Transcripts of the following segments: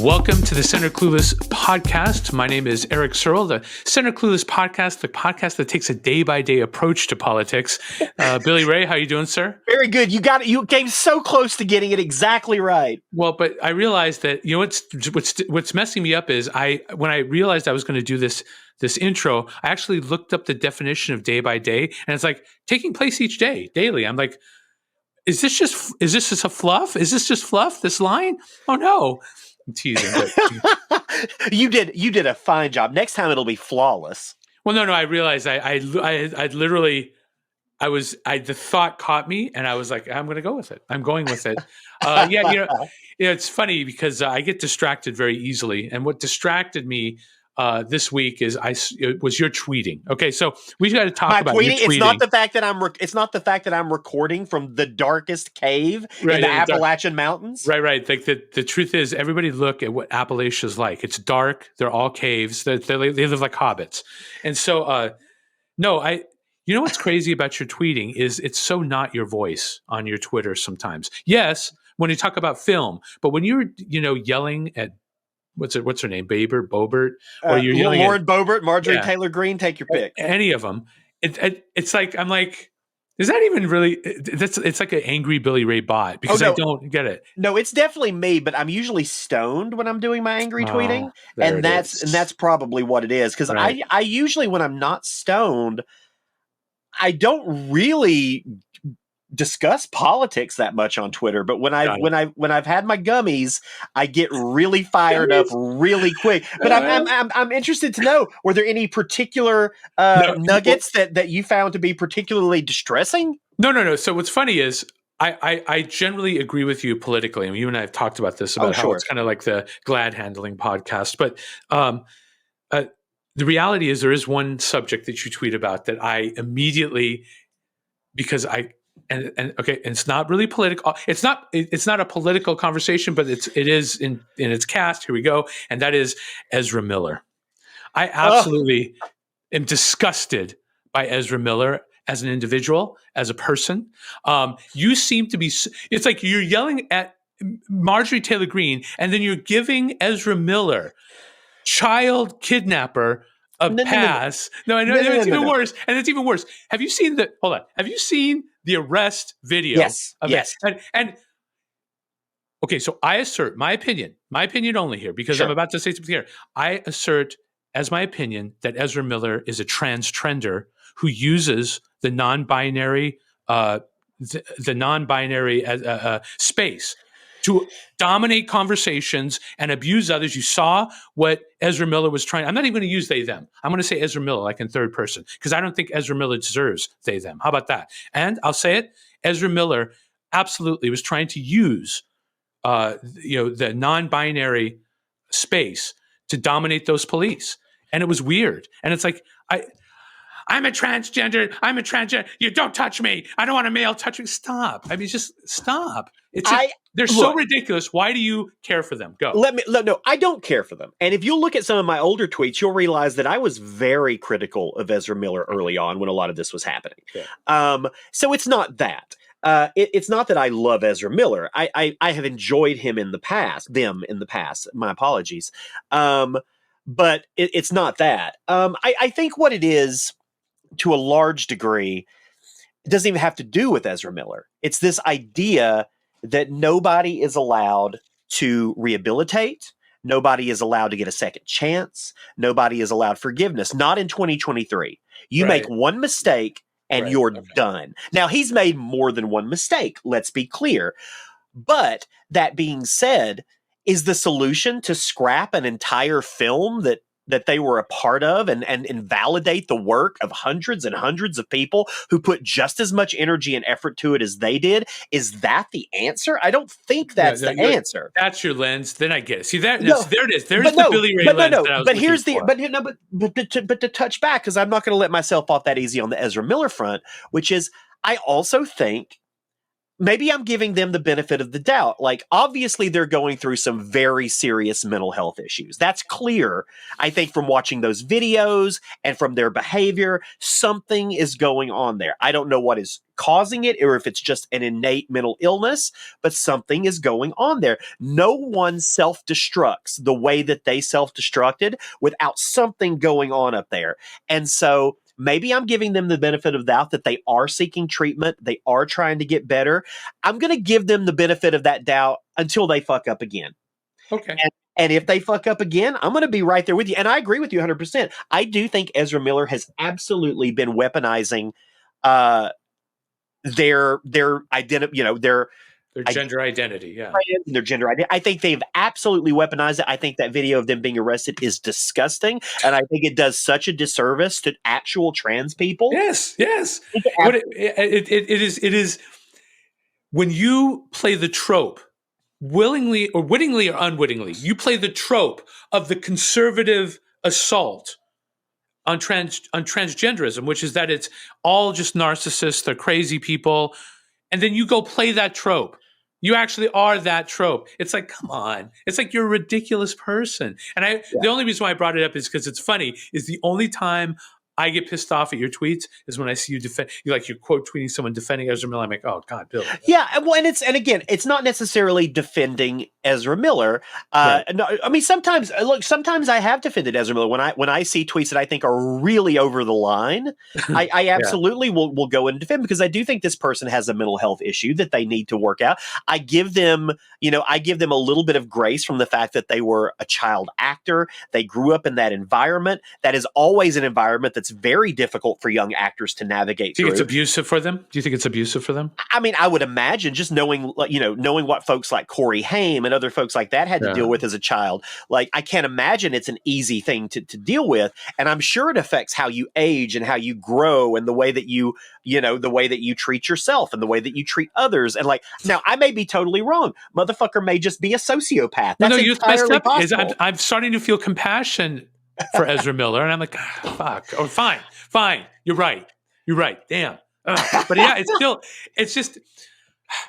Welcome to the Center Clueless podcast. My name is Erik Surwill, the Center Clueless podcast, the podcast that takes a day-by-day approach to politics. Billy Ray, how you doing, sir? Very good. You got it. You came so close to getting it exactly right. Well, but I realized that what's messing me up is when I realized I was going to do this intro, I actually looked up the definition of day by day, and it's like taking place each day, daily. I'm like, is this just a fluff? Is this just fluff? This line? Oh no. I'm teasing. But You did a fine job. Next time it'll be flawless. well, no. I realized I literally the thought caught me, and I was like, I'm going to go with it. I'm going with it. It's funny because I get distracted very easily, and what distracted me this week was your tweeting. Okay, so we got to talk about tweeting. Your tweeting. It's not the fact that I'm recording from the darkest cave in the Appalachian Mountains. Right. Like the truth is, everybody look at what Appalachia is like. It's dark. They're all caves. They live like hobbits. And so, you know what's crazy about your tweeting is it's so not your voice on your Twitter sometimes. Yes, when you talk about film, but when you're yelling at what's her name, Bobert, or you're yelling Lauren at Boebert, Marjorie Taylor Greene, take your pick. Any of them. It's like I'm like, is that even really? It's like an angry Billy Ray bot because I don't get it. No, it's definitely me, but I'm usually stoned when I'm doing my angry tweeting, and that's probably what it is. Because I usually, when I'm not stoned, I don't really discuss politics that much on Twitter, but when I've had my gummies, I get really fired up really quick. But I'm interested to know, were there any particular nuggets that you found to be particularly distressing? No. So what's funny is I generally agree with you politically. I mean, you and I have talked about this about how it's kind of like the glad handling podcast, but the reality is there is one subject that you tweet about that I immediately, because and it's not really political. It's not a political conversation, but it is in its cast. Here we go. And that is Ezra Miller. I absolutely am disgusted by Ezra Miller as an individual, as a person. You seem to be, it's like you're yelling at Marjorie Taylor Greene, and then you're giving Ezra Miller, child kidnapper, pass. No, I know it's even worse. And it's even worse. Have you seen the arrest video? Yes. And okay, so I assert my opinion only here, because I'm about to say something here. I assert as my opinion that Ezra Miller is a transgender who uses the non-binary space to dominate conversations and abuse others. You saw what Ezra Miller was trying. I'm not even going to use they, them. I'm going to say Ezra Miller, like in third person, because I don't think Ezra Miller deserves they, them. How about that? And I'll say it. Ezra Miller absolutely was trying to use, the non-binary space to dominate those police. And it was weird. And it's like, I'm a transgender. You don't touch me. I don't want a male touch me. Stop. I mean, just stop. They're so ridiculous. Why do you care for them? Go. No, I don't care for them. And if you look at some of my older tweets, you'll realize that I was very critical of Ezra Miller early on when a lot of this was happening. Yeah. So it's not that. It's not that I love Ezra Miller. I have enjoyed him in the past. My apologies. But it's not that. I think what it is, to a large degree, it doesn't even have to do with Ezra Miller. It's this idea that nobody is allowed to rehabilitate. Nobody is allowed to get a second chance. Nobody is allowed forgiveness. Not in 2023. You make one mistake and you're done. Now, he's made more than one mistake. Let's be clear. But that being said, is the solution to scrap an entire film that they were a part of and invalidate the work of hundreds and hundreds of people who put just as much energy and effort to it as they did? Is that the answer? I don't think that's the answer. That's your lens. Then I get it. See, there it is. There's the Billy Ray lens that I was looking for. But to touch back, because I'm not going to let myself off that easy on the Ezra Miller front, which is, I also think maybe I'm giving them the benefit of the doubt. Like, obviously, they're going through some very serious mental health issues. That's clear, I think, from watching those videos and from their behavior. Something is going on there. I don't know what is causing it or if it's just an innate mental illness, but something is going on there. No one self-destructs the way that they self-destructed without something going on up there. And so maybe I'm giving them the benefit of the doubt that they are seeking treatment. They are trying to get better. I'm going to give them the benefit of that doubt until they fuck up again. Okay. And if they fuck up again, I'm going to be right there with you. And I agree with you 100%. I do think Ezra Miller has absolutely been weaponizing their identity, their gender identity, their gender identity. I think they've absolutely weaponized it. I think that video of them being arrested is disgusting, and I think it does such a disservice to actual trans people. Yes. It is when you play the trope, willingly or wittingly or unwittingly, you play the trope of the conservative assault on transgenderism, which is that it's all just narcissists, they're crazy people, and then you go play that trope. You actually are that trope. It's like, come on. It's like you're a ridiculous person. And the only reason why I brought it up is because it's funny, is the only time I get pissed off at your tweets is when I see you're quote tweeting someone defending Ezra Miller. I'm like, oh God, Bill. Yeah, well, and again, it's not necessarily defending Ezra Miller. Right. No, I mean, sometimes I have defended Ezra Miller when I see tweets that I think are really over the line. I absolutely will go and defend, because I do think this person has a mental health issue that they need to work out. I give them a little bit of grace from the fact that they were a child actor. They grew up in that environment. That is always an environment that's very difficult for young actors to navigate through. Do you think it's abusive for them? Do you think it's abusive for them? I mean, I would imagine, just knowing what folks like Corey Haim and other folks like that had to deal with as a child. Like, I can't imagine it's an easy thing to deal with. And I'm sure it affects how you age and how you grow and the way that you treat yourself and the way that you treat others. And now I may be totally wrong. Motherfucker may just be a sociopath. That's entirely possible. I'm starting to feel compassion for Ezra Miller, and I'm like, fuck. Oh, fine. You're right. Damn. But yeah, it's just,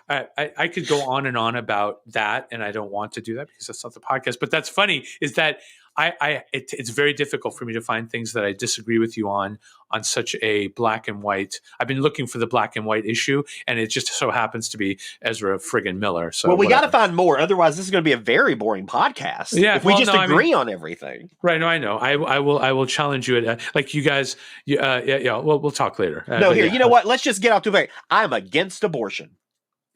I could go on and on about that, and I don't want to do that because that's not the podcast. But that's funny, is that it's very difficult for me to find things that I disagree with you on such a black and white. I've been looking for the black and white issue, and it just so happens to be Ezra friggin' Miller. So, well, we got to find more. Otherwise, this is going to be a very boring podcast. Yeah, if we agree on everything. Right? No, I know. I will challenge you at like you guys. We'll talk later. You know what? Let's just get off to it. I'm against abortion.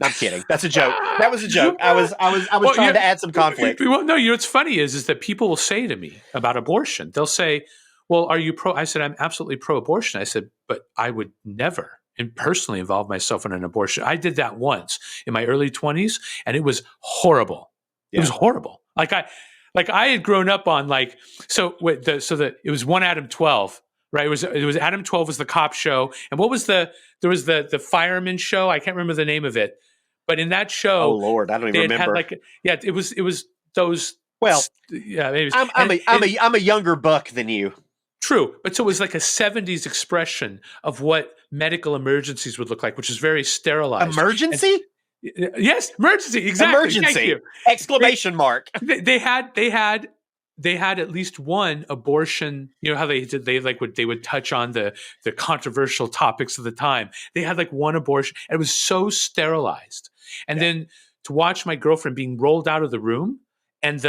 I'm kidding. That's a joke. That was a joke. I was trying to add some conflict. Well, no, what's funny is that people will say to me about abortion, they'll say, well, are you pro? I said, I'm absolutely pro-abortion. I said, but I would never personally involve myself in an abortion. I did that once in my early 20s, and it was horrible. Yeah. It was horrible. Like I had grown up on it was one Adam 12. Right, it was Adam 12 was the cop show, and what was there was the fireman show. I can't remember the name of it, but in that show, oh Lord, I don't even remember. It was those. Well, maybe I'm a younger buck than you. True, but so it was like a 70s expression of what medical emergencies would look like, which is very sterilized. Emergency? Yes, emergency. Exactly. Emergency! Thank you. Exclamation mark. They had at least one abortion. You know how they would touch on the controversial topics of the time. They had like one abortion, and it was so sterilized. And then to watch my girlfriend being rolled out of the room, and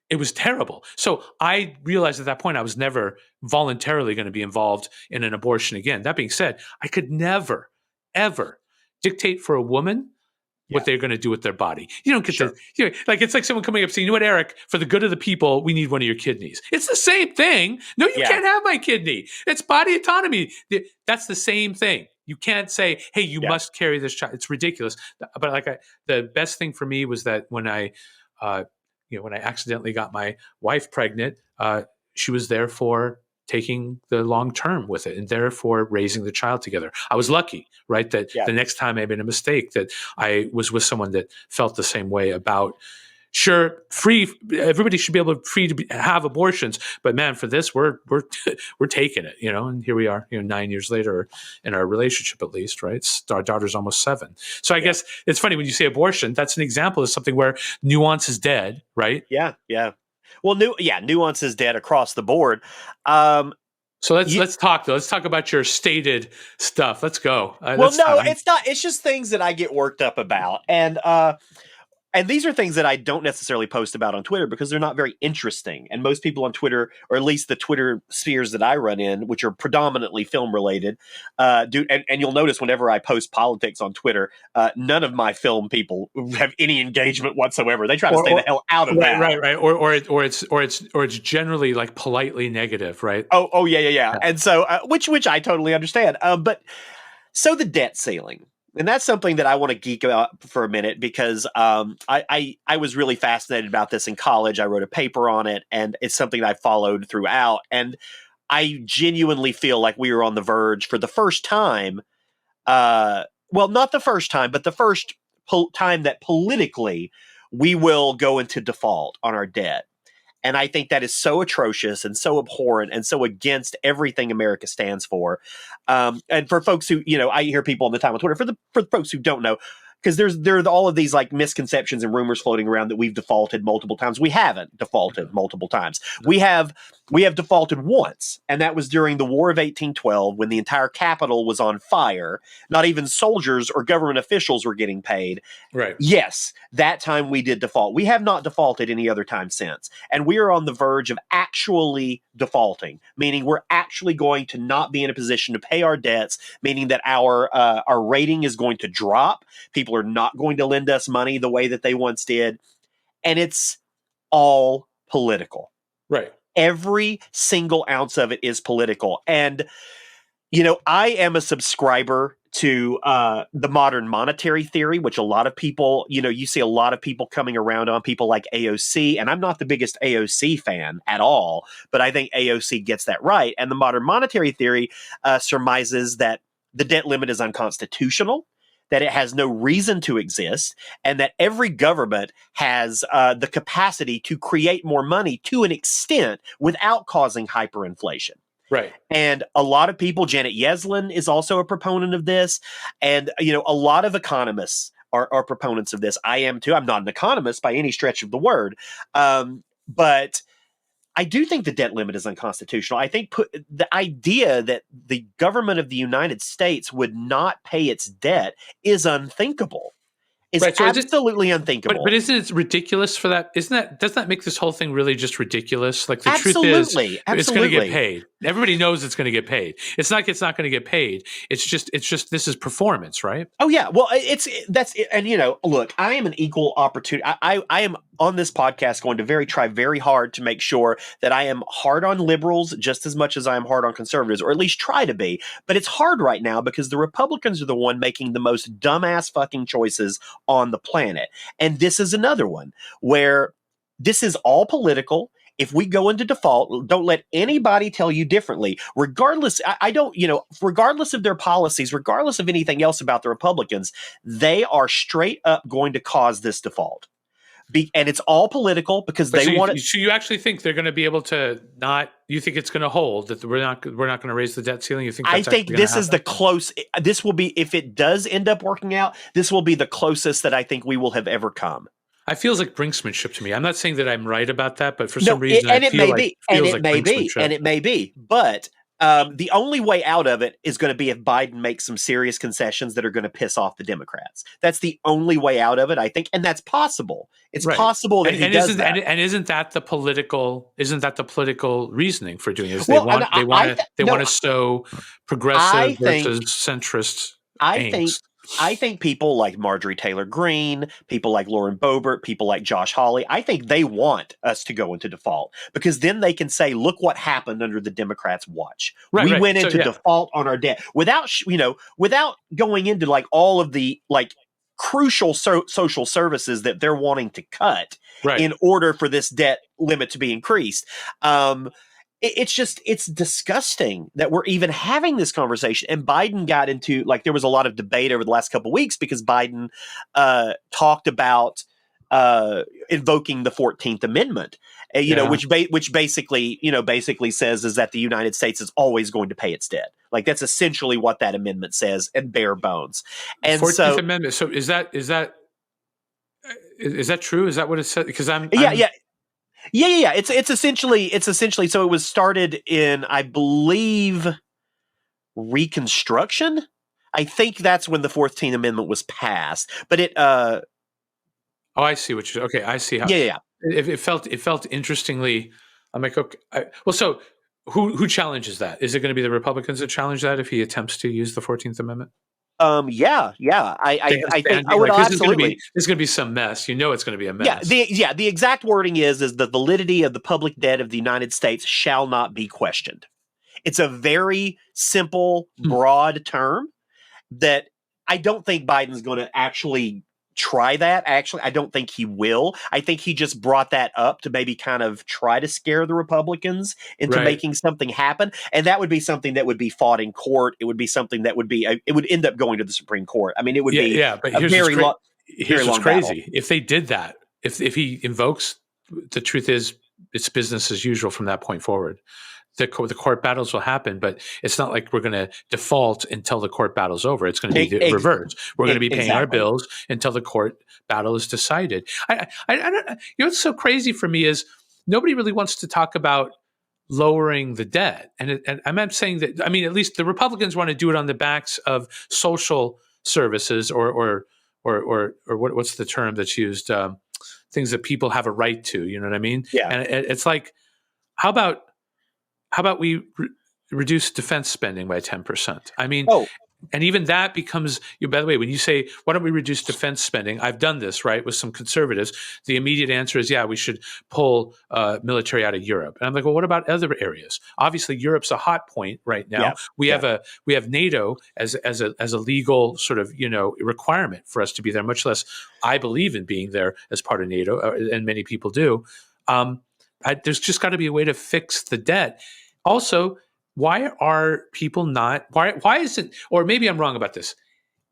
it was terrible. So I realized at that point I was never voluntarily going to be involved in an abortion again. That being said, I could never, ever dictate for a woman what they're going to do with their body. You don't get to, it's like someone coming up saying, you know what, Eric, for the good of the people, we need one of your kidneys. It's the same thing. No, you can't have my kidney. It's body autonomy. That's the same thing. You can't say, hey, you must carry this child. It's ridiculous. But the best thing for me was that when I accidentally got my wife pregnant, she was there for taking the long term with it and therefore raising the child together. I was lucky, right? That the next time I made a mistake, that I was with someone that felt the same way about sure, free. Everybody should be able to have abortions, but man, for this, we're we're taking it, and here we are, 9 years later in our relationship, at least, right? Our daughter's almost 7. So I guess it's funny when you say abortion. That's an example of something where nuance is dead, right? Yeah, yeah. Well, nuance is dead across the board. So let's talk though. Let's talk about your stated stuff. Let's go. It's not. It's just things that I get worked up about, and these are things that I don't necessarily post about on Twitter because they're not very interesting. And most people on Twitter, or at least the Twitter spheres that I run in, which are predominantly film related, do. And you'll notice whenever I post politics on Twitter, none of my film people have any engagement whatsoever. They try to stay the hell out of that. Right. Or it's generally like politely negative, right? Oh yeah. And so, which I totally understand. But so the debt ceiling. And that's something that I want to geek out for a minute because I was really fascinated about this in college. I wrote a paper on it, and it's something that I followed throughout. And I genuinely feel like we are on the verge for the first time. Well, not the first time, but the first time that politically we will go into default on our debt. And I think that is so atrocious and so abhorrent and so against everything America stands for. And for folks who, I hear people all the time on Twitter, for folks who don't know, because there are all of these like misconceptions and rumors floating around that we've defaulted multiple times. We haven't defaulted multiple times. We have defaulted once, and that was during the War of 1812 when the entire capital was on fire. Not even soldiers or government officials were getting paid. Right. Yes, that time we did default. We have not defaulted any other time since, and we are on the verge of actually defaulting, meaning we're actually going to not be in a position to pay our debts, meaning that our rating is going to drop. People are not going to lend us money the way that they once did. And it's all political. Right. Every single ounce of it is political. And, I am a subscriber to the modern monetary theory, which a lot of people, you see a lot of people coming around on, people like AOC. And I'm not the biggest AOC fan at all, but I think AOC gets that right. And the modern monetary theory surmises that the debt limit is unconstitutional, that it has no reason to exist, and that every government has the capacity to create more money to an extent without causing hyperinflation. Right. And a lot of people, Janet Yellen is also a proponent of this. And, a lot of economists are proponents of this. I am too. I'm not an economist by any stretch of the word. But I do think the debt limit is unconstitutional. I think the idea that the government of the United States would not pay its debt is unthinkable. It's absolutely unthinkable. But isn't it ridiculous for that? Doesn't that make this whole thing really just ridiculous? Like the absolutely, truth is, it's going to get paid. Everybody knows it's going to get paid. It's not like it's not going to get paid. It's just this is performance, right? Oh yeah. Well, that's it. And look, I am an equal opportunity. I am on this podcast going to try very hard to make sure that I am hard on liberals just as much as I am hard on conservatives, or at least try to be. But it's hard right now because the Republicans are the one making the most dumbass fucking choices on the planet. And this is another one where this is all political. If we go into default, don't let anybody tell you differently. Regardless, regardless of their policies, regardless of anything else about the Republicans, they are straight up going to cause this default. And it's all political because they want it. So you actually think they're going to be able to not? You think it's going to hold, that we're not going to raise the debt ceiling? You think? I think this is the close. This will be, if it does end up working out, this will be the closest that I think we will have ever come. It feels like brinksmanship to me. I'm not saying that I'm right about that, but for some reason, it may be. But the only way out of it is going to be if Biden makes some serious concessions that are going to piss off the Democrats. That's the only way out of it, I think, and that's possible. It's possible that he does that. And isn't that the political reasoning for doing this? They want to sow progressive versus centrist angst. I think people like Marjorie Taylor Greene, people like Lauren Boebert, people like Josh Hawley, I think they want us to go into default because then they can say, look what happened under the Democrats' watch. We went into default on our debt without going into like all of the like crucial social services that they're wanting to cut in order for this debt limit to be increased. It's disgusting that we're even having this conversation. And Biden got into, like, there was a lot of debate over the last couple of weeks because Biden talked about invoking the 14th Amendment, which basically says is that the United States is always going to pay its debt. Like that's essentially what that amendment says in bare bones. And 14th Amendment. So is that true? Is that what it said? Because yeah. It's essentially so it was started in, I believe, Reconstruction. I think that's when the 14th Amendment was passed. But it oh, I see what you're okay. I see how it felt interestingly. I'm like, okay, so who challenges that? Is it going to be the Republicans that challenge that if he attempts to use the 14th Amendment? I think I would absolutely. There's going to be some mess. You know, it's going to be a mess. The exact wording is the validity of the public debt of the United States shall not be questioned. It's a very simple, broad term that I don't think Biden's going to actually try that. Actually, I don't think he will. I think he just brought that up to maybe kind of try to scare the Republicans into making something happen. And that would be something that would be fought in court. It would be something that would be, it would end up going to the Supreme Court. I mean, it would be but here's what's crazy. If they did that, if he invokes, the truth is it's business as usual from that point forward. The court battles will happen, but it's not like we're going to default until the court battle's over. It's going to be the reverse. We're going to be paying our bills until the court battle is decided. I don't, what's so crazy for me is nobody really wants to talk about lowering the debt. And I'm not saying that, I mean, at least the Republicans want to do it on the backs of social services or what's the term that's used? Things that people have a right to, you know what I mean? Yeah. And it's like, how about we reduce defense spending by 10%? I mean, and even that becomes, by the way, when you say, why don't we reduce defense spending? I've done this, right, with some conservatives. The immediate answer is, we should pull military out of Europe. And I'm like, well, what about other areas? Obviously, Europe's a hot point right now. Yeah. We have NATO as a legal sort of, requirement for us to be there, much less I believe in being there as part of NATO, and many people do. There's just got to be a way to fix the debt. Also, why are people not? Why isn't? Or maybe I'm wrong about this.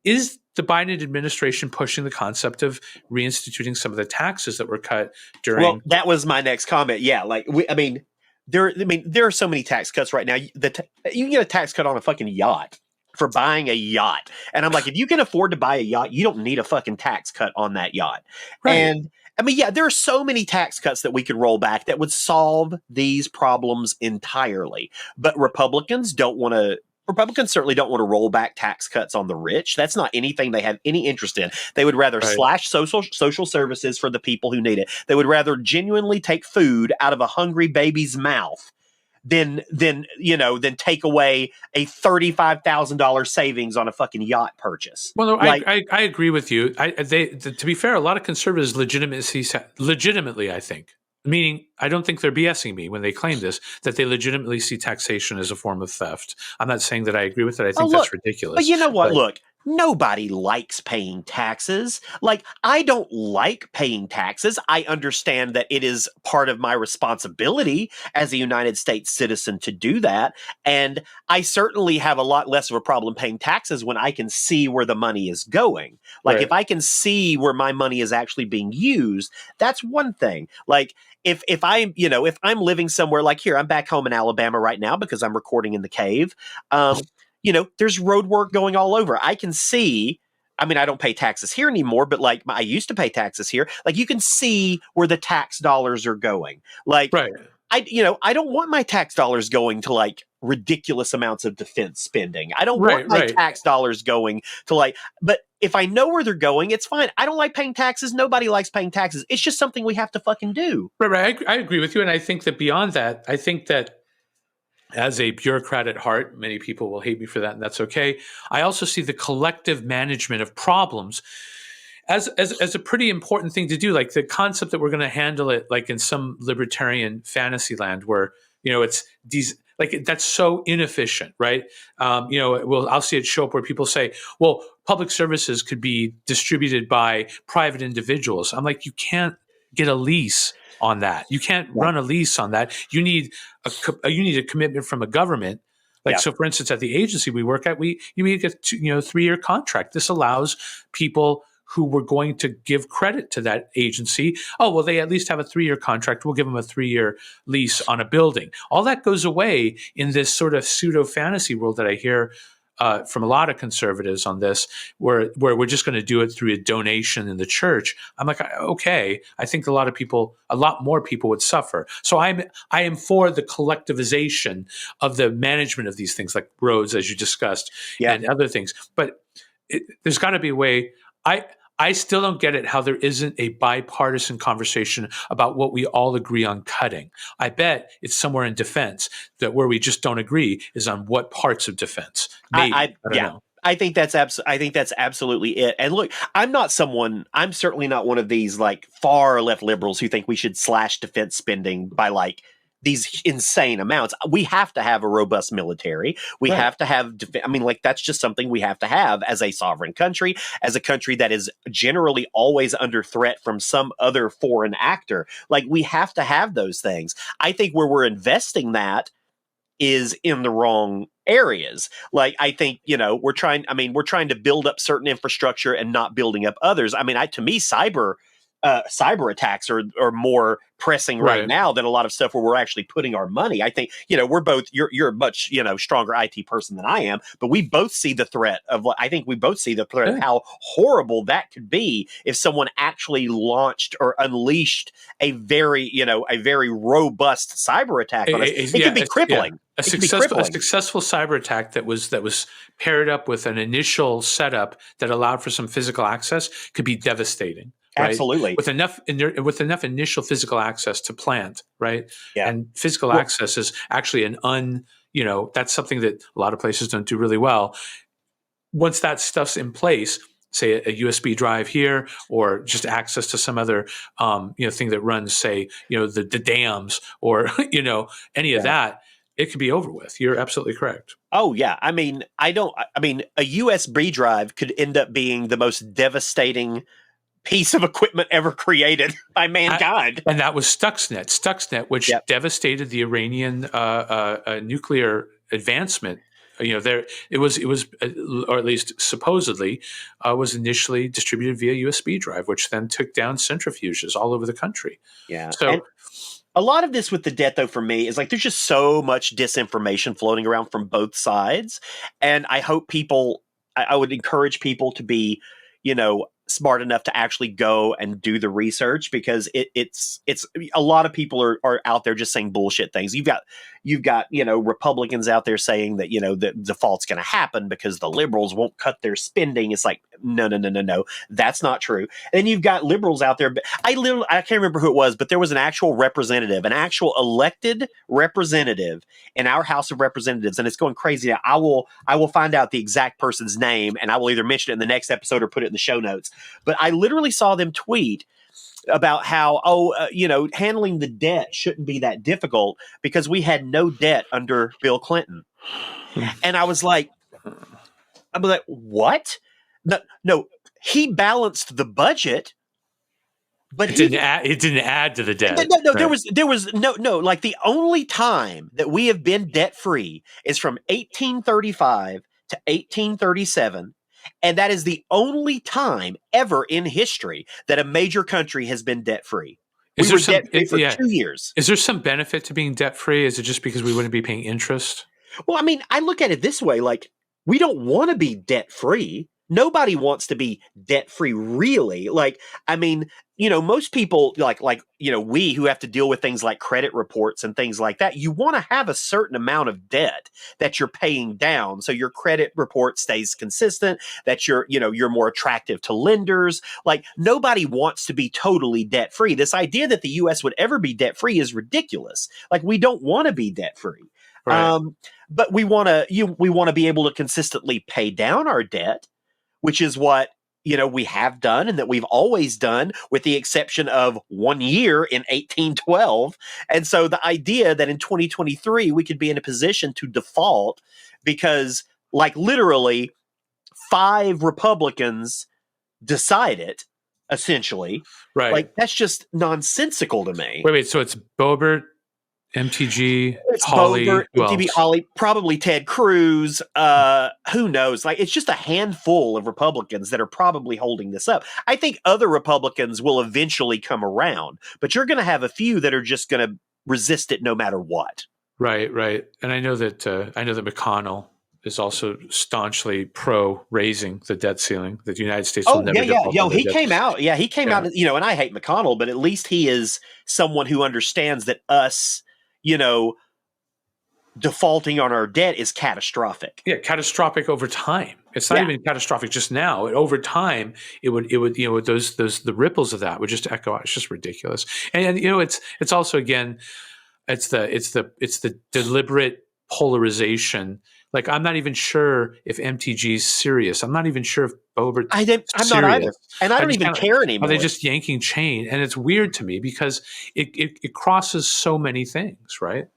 Is the Biden administration pushing the concept of reinstituting some of the taxes that were cut during? Well, that was my next comment. Yeah, there are so many tax cuts right now. You can get a tax cut on a fucking yacht for buying a yacht, and I'm like, if you can afford to buy a yacht, you don't need a fucking tax cut on that yacht. Right. And I mean, there are so many tax cuts that we could roll back that would solve these problems entirely. But Republicans certainly don't want to roll back tax cuts on the rich. That's not anything they have any interest in. They would rather slash social services for the people who need it. They would rather genuinely take food out of a hungry baby's mouth than take away a $35,000 savings on a fucking yacht purchase. Well, no, I agree with you. To be fair, a lot of conservatives legitimately, I think, meaning I don't think they're BSing me when they claim this, that they legitimately see taxation as a form of theft. I'm not saying that I agree with it. I think that's ridiculous. But you know what? Look, nobody likes paying taxes. Like, I don't like paying taxes. I understand that it is part of my responsibility as a United States citizen to do that. And I certainly have a lot less of a problem paying taxes when I can see where the money is going. Like, if I can see where my money is actually being used, that's one thing. Like, if I'm living somewhere like here, I'm back home in Alabama right now because I'm recording in the cave. There's road work going all over. I can see, I mean, I don't pay taxes here anymore, but like I used to pay taxes here. Like, you can see where the tax dollars are going. Like, I don't want my tax dollars going to like ridiculous amounts of defense spending. I don't want my tax dollars going to but if I know where they're going, it's fine. I don't like paying taxes. Nobody likes paying taxes. It's just something we have to fucking do. Right. I agree with you. And I think that beyond that, I think that as a bureaucrat at heart, many people will hate me for that, and that's okay. I also see the collective management of problems as a pretty important thing to do. Like the concept that we're going to handle it like in some libertarian fantasy land where, it's these, like, that's so inefficient, right? I'll see it show up where people say, well, public services could be distributed by private individuals. I'm like, you can't get a lease on that. You can't run a lease on that. You need a commitment from a government. So for instance, at the agency we work at, you get a 3-year contract. This allows people who were going to give credit to that agency. Oh, well, they at least have a 3-year contract. We'll give them a 3-year lease on a building. All that goes away in this sort of pseudo fantasy world that I hear from a lot of conservatives on this, where we're just going to do it through a donation in the church. I'm like, okay, I think a lot more people would suffer. So I am for the collectivization of the management of these things, like roads, as you discussed, and other things. But there's got to be a way. I still don't get it how there isn't a bipartisan conversation about what we all agree on cutting. I bet it's somewhere in defense that where we just don't agree is on what parts of defense. Maybe. I don't know. I think that's absolutely it. And look, I'm certainly not one of these like far left liberals who think we should slash defense spending by like these insane amounts. We have to have a robust military. We have to have, that's just something we have to have as a sovereign country, as a country that is generally always under threat from some other foreign actor. Like, we have to have those things. I think where we're investing that is in the wrong areas. Like, I think, we're trying to build up certain infrastructure and not building up others. To me, cyber attacks are more pressing right now than a lot of stuff where we're actually putting our money. I think, we're both, you're a much, stronger IT person than I am, but we both see the threat of how horrible that could be if someone actually launched or unleashed a very robust cyber attack on us. It could be crippling. A successful cyber attack that was paired up with an initial setup that allowed for some physical access could be devastating. Right? Absolutely. With enough initial physical access to plant, right? Yeah. And physical access is actually that's something that a lot of places don't do really well. Once that stuff's in place, say a USB drive here, or just access to some other thing that runs, say, the dams, or any of that, it could be over with. You're absolutely correct. Oh yeah. A USB drive could end up being the most devastating piece of equipment ever created by mankind. And that was Stuxnet, which devastated the Iranian nuclear advancement. It was, or at least supposedly, was initially distributed via USB drive, which then took down centrifuges all over the country. Yeah. So and a lot of this with the debt, though, for me, is like there's just so much disinformation floating around from both sides. And I hope I would encourage people to be, smart enough to actually go and do the research, because it's a lot of people are out there just saying bullshit things. You've got Republicans out there saying that the default's going to happen because the liberals won't cut their spending. It's like no, that's not true. And then you've got liberals out there. I can't remember who it was, but there was an actual elected representative in our House of Representatives, and it's going crazy now. I will find out the exact person's name, and I will either mention it in the next episode or put it in the show notes. But I literally saw them tweet about how, handling the debt shouldn't be that difficult because we had no debt under Bill Clinton. And I was like, what? No, he balanced the budget, but it didn't add to the debt. No, right. there was no, like the only time that we have been debt free is from 1835 to 1837. And that is the only time ever in history that a major country has been debt-free. We were debt-free for 2 years. Is there some benefit to being debt-free? Is it just because we wouldn't be paying interest? Well, I look at it this way. Like, we don't want to be debt-free. Nobody wants to be debt-free, really. Like, most people, we who have to deal with things like credit reports and things like that, you want to have a certain amount of debt that you're paying down so your credit report stays consistent, that you're more attractive to lenders. Like, nobody wants to be totally debt-free. This idea that the U.S. would ever be debt-free is ridiculous. Like, we don't want to be debt-free. Right. But we want to be able to consistently pay down our debt, which is what we have done and that we've always done, with the exception of 1 year in 1812. And so the idea that in 2023 we could be in a position to default because, like, literally 5 Republicans decide it, essentially, right? Like, that's just nonsensical to me. Wait. So it's Boebert, MTG, It's Hawley, Boebert, who DB else? Holly, probably Ted Cruz. Who knows? Like, it's just a handful of Republicans that are probably holding this up. I think other Republicans will eventually come around, but you're going to have a few that are just going to resist it no matter what. Right, right. And I know that McConnell is also staunchly pro raising the debt ceiling. That the United States will Oh, never yeah, yeah. default Yo, on their he debt. came out. Yeah, he came Yeah. out, and I hate McConnell, but at least he is someone who understands that us, defaulting on our debt is catastrophic. Yeah, catastrophic over time. It's not Yeah. even catastrophic just now. Over time, it would those the ripples of that would just echo out. It's just ridiculous. And it's also, again, it's the deliberate polarization. Like, I'm not even sure if MTG's serious. I'm not even sure if Boebert's I'm not serious. either, and I don't just even kinda, care are anymore. they just yanking chain? And it's weird to me because it crosses so many things, right?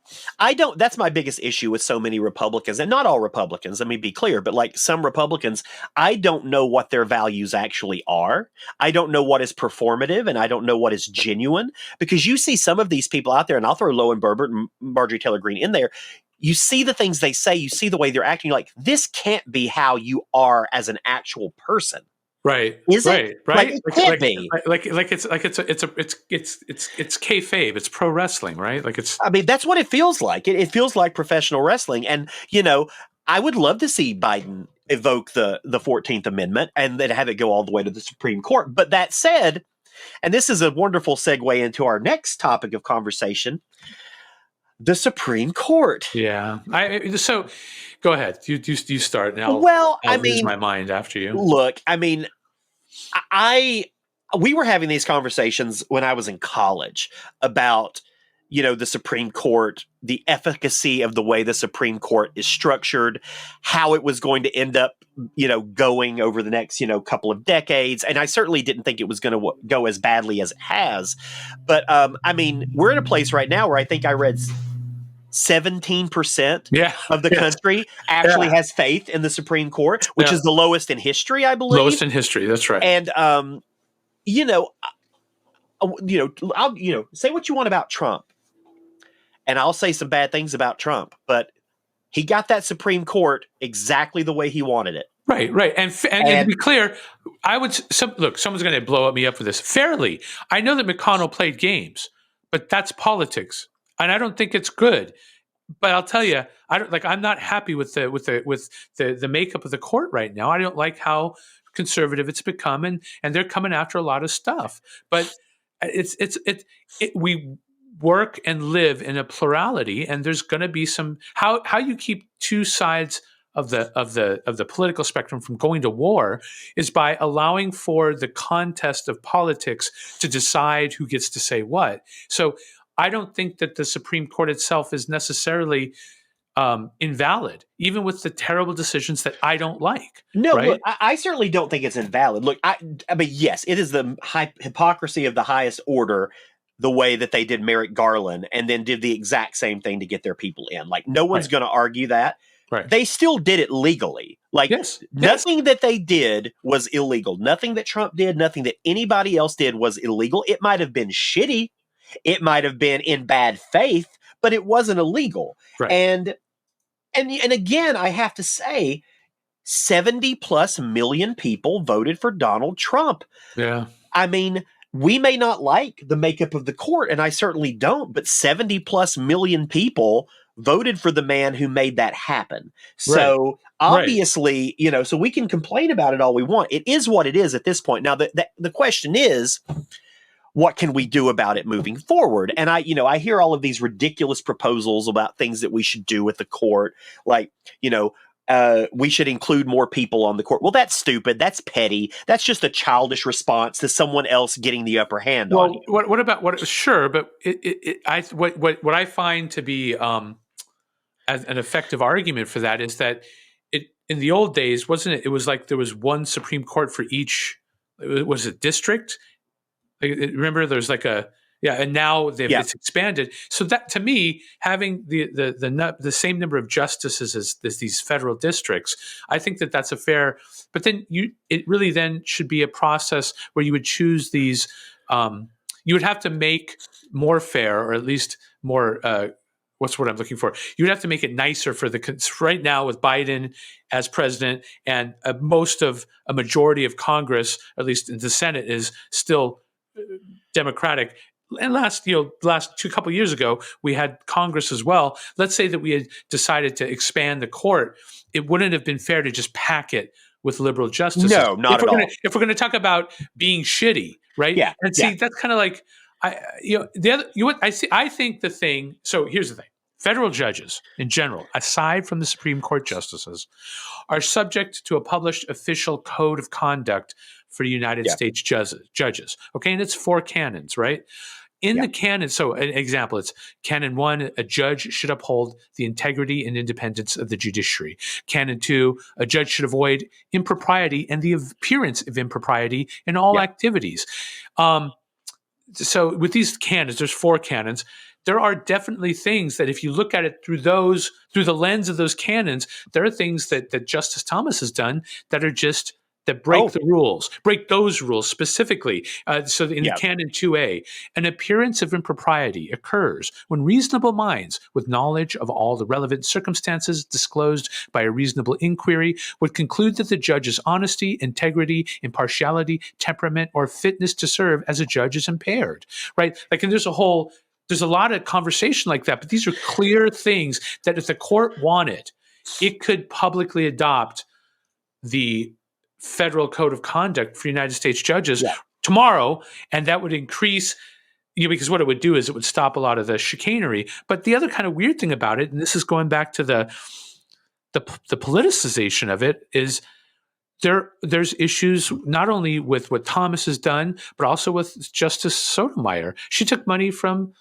That's my biggest issue with so many Republicans, and not all Republicans, let me be clear, but like some Republicans, I don't know what their values actually are. I don't know what is performative, and I don't know what is genuine, because you see some of these people out there, and I'll throw Lowen Berbert and Marjorie Taylor Greene in there. You see the things they say, you see the way they're acting, like, this can't be how you are as an actual person. Right. Is right, it? Right. Like, it can't be. It's kayfabe. It's pro wrestling, right? Like, it's. I mean, that's what it feels like. It feels like professional wrestling. And, I would love to see Biden evoke the 14th Amendment and then have it go all the way to the Supreme Court. But that said, and this is a wonderful segue into our next topic of conversation, the Supreme Court. Yeah. So go ahead. You start now. Well, I'll lose my mind after you. Look, I mean, we were having these conversations when I was in college about, the Supreme Court, the efficacy of the way the Supreme Court is structured, how it was going to end up, going over the next, couple of decades. And I certainly didn't think it was going to go as badly as it has. But I mean, we're in a place right now where I think I read 17% of the country actually has faith in the Supreme Court, which is the lowest in history, I believe. Lowest in history. That's right. And, I'll, say what you want about Trump, and I'll say some bad things about Trump, but he got that Supreme Court exactly the way he wanted it. Right, right. And to be clear, look, someone's going to blow me up for this. Fairly, I know that McConnell played games, but that's politics, and I don't think it's good. But I'll tell you, I'm not happy with the makeup of the court right now. I don't like how conservative it's become, and they're coming after a lot of stuff. But we work and live in a plurality, and there's going to be some how you keep two sides of the political spectrum from going to war is by allowing for the contest of politics to decide who gets to say what. So I don't think that the Supreme Court itself is necessarily invalid, even with the terrible decisions that I don't like. No, right? Look, I certainly don't think it's invalid. Look, I mean, yes, it is the hypocrisy of the highest order, the way that they did Merrick Garland and then did the exact same thing to get their people in. Like, no one's going to argue that. Right. They still did it legally. Like, nothing that they did was illegal. Nothing that Trump did, nothing that anybody else did was illegal. It might have been shitty. It might have been in bad faith, but it wasn't illegal. Right. And again, I have to say, 70 plus million people voted for Donald Trump. Yeah. I mean, we may not like the makeup of the court, and I certainly don't, but 70 plus million people voted for the man who made that happen. So obviously, so we can complain about it all we want. It is what it is at this point. Now, the question is, what can we do about it moving forward? And I hear all of these ridiculous proposals about things that we should do with the court, like, we should include more people on the court. Well, that's stupid. That's petty. That's just a childish response to someone else getting the upper hand on you. What about sure, but what I find to be as an effective argument for that is that in the old days, wasn't it? It was like there was one Supreme Court for each. Was it district? Remember, there's like and now it's expanded. So that, to me, having the same number of justices as these federal districts, I think that's a fair. But then it really then should be a process where you would choose these. You would have to make more fair, or at least more. What's what I'm looking for? You would have to make it nicer for right now with Biden as president, and a majority of Congress, at least in the Senate, is still Democratic. And last couple years ago, we had Congress as well. Let's say that we had decided to expand the court. It wouldn't have been fair to just pack it with liberal justices. No, not at all. If we're going to talk about being shitty, right? Yeah, And see, that's kind of like I think the thing. So here's the thing: federal judges in general, aside from the Supreme Court justices, are subject to a published official code of conduct for United States judges. Okay, and it's 4 canons, right? In the canon, so an example, it's canon 1, a judge should uphold the integrity and independence of the judiciary. Canon 2, a judge should avoid impropriety and the appearance of impropriety in all activities. So with these canons, there's 4 canons. There are definitely things that if you look at it through the lens of those canons, there are things that Justice Thomas has done that are just that break the rules, break those rules specifically. So in Canon 2A, an appearance of impropriety occurs when reasonable minds with knowledge of all the relevant circumstances disclosed by a reasonable inquiry would conclude that the judge's honesty, integrity, impartiality, temperament, or fitness to serve as a judge is impaired, right? Like, and there's a lot of conversation like that, but these are clear things that if the court wanted, it could publicly adopt the federal code of conduct for United States judges tomorrow, and that would increase, because what it would do is it would stop a lot of the chicanery. But the other kind of weird thing about it, and this is going back to the politicization of it, is there's issues not only with what Thomas has done, but also with Justice Sotomayor. She took money from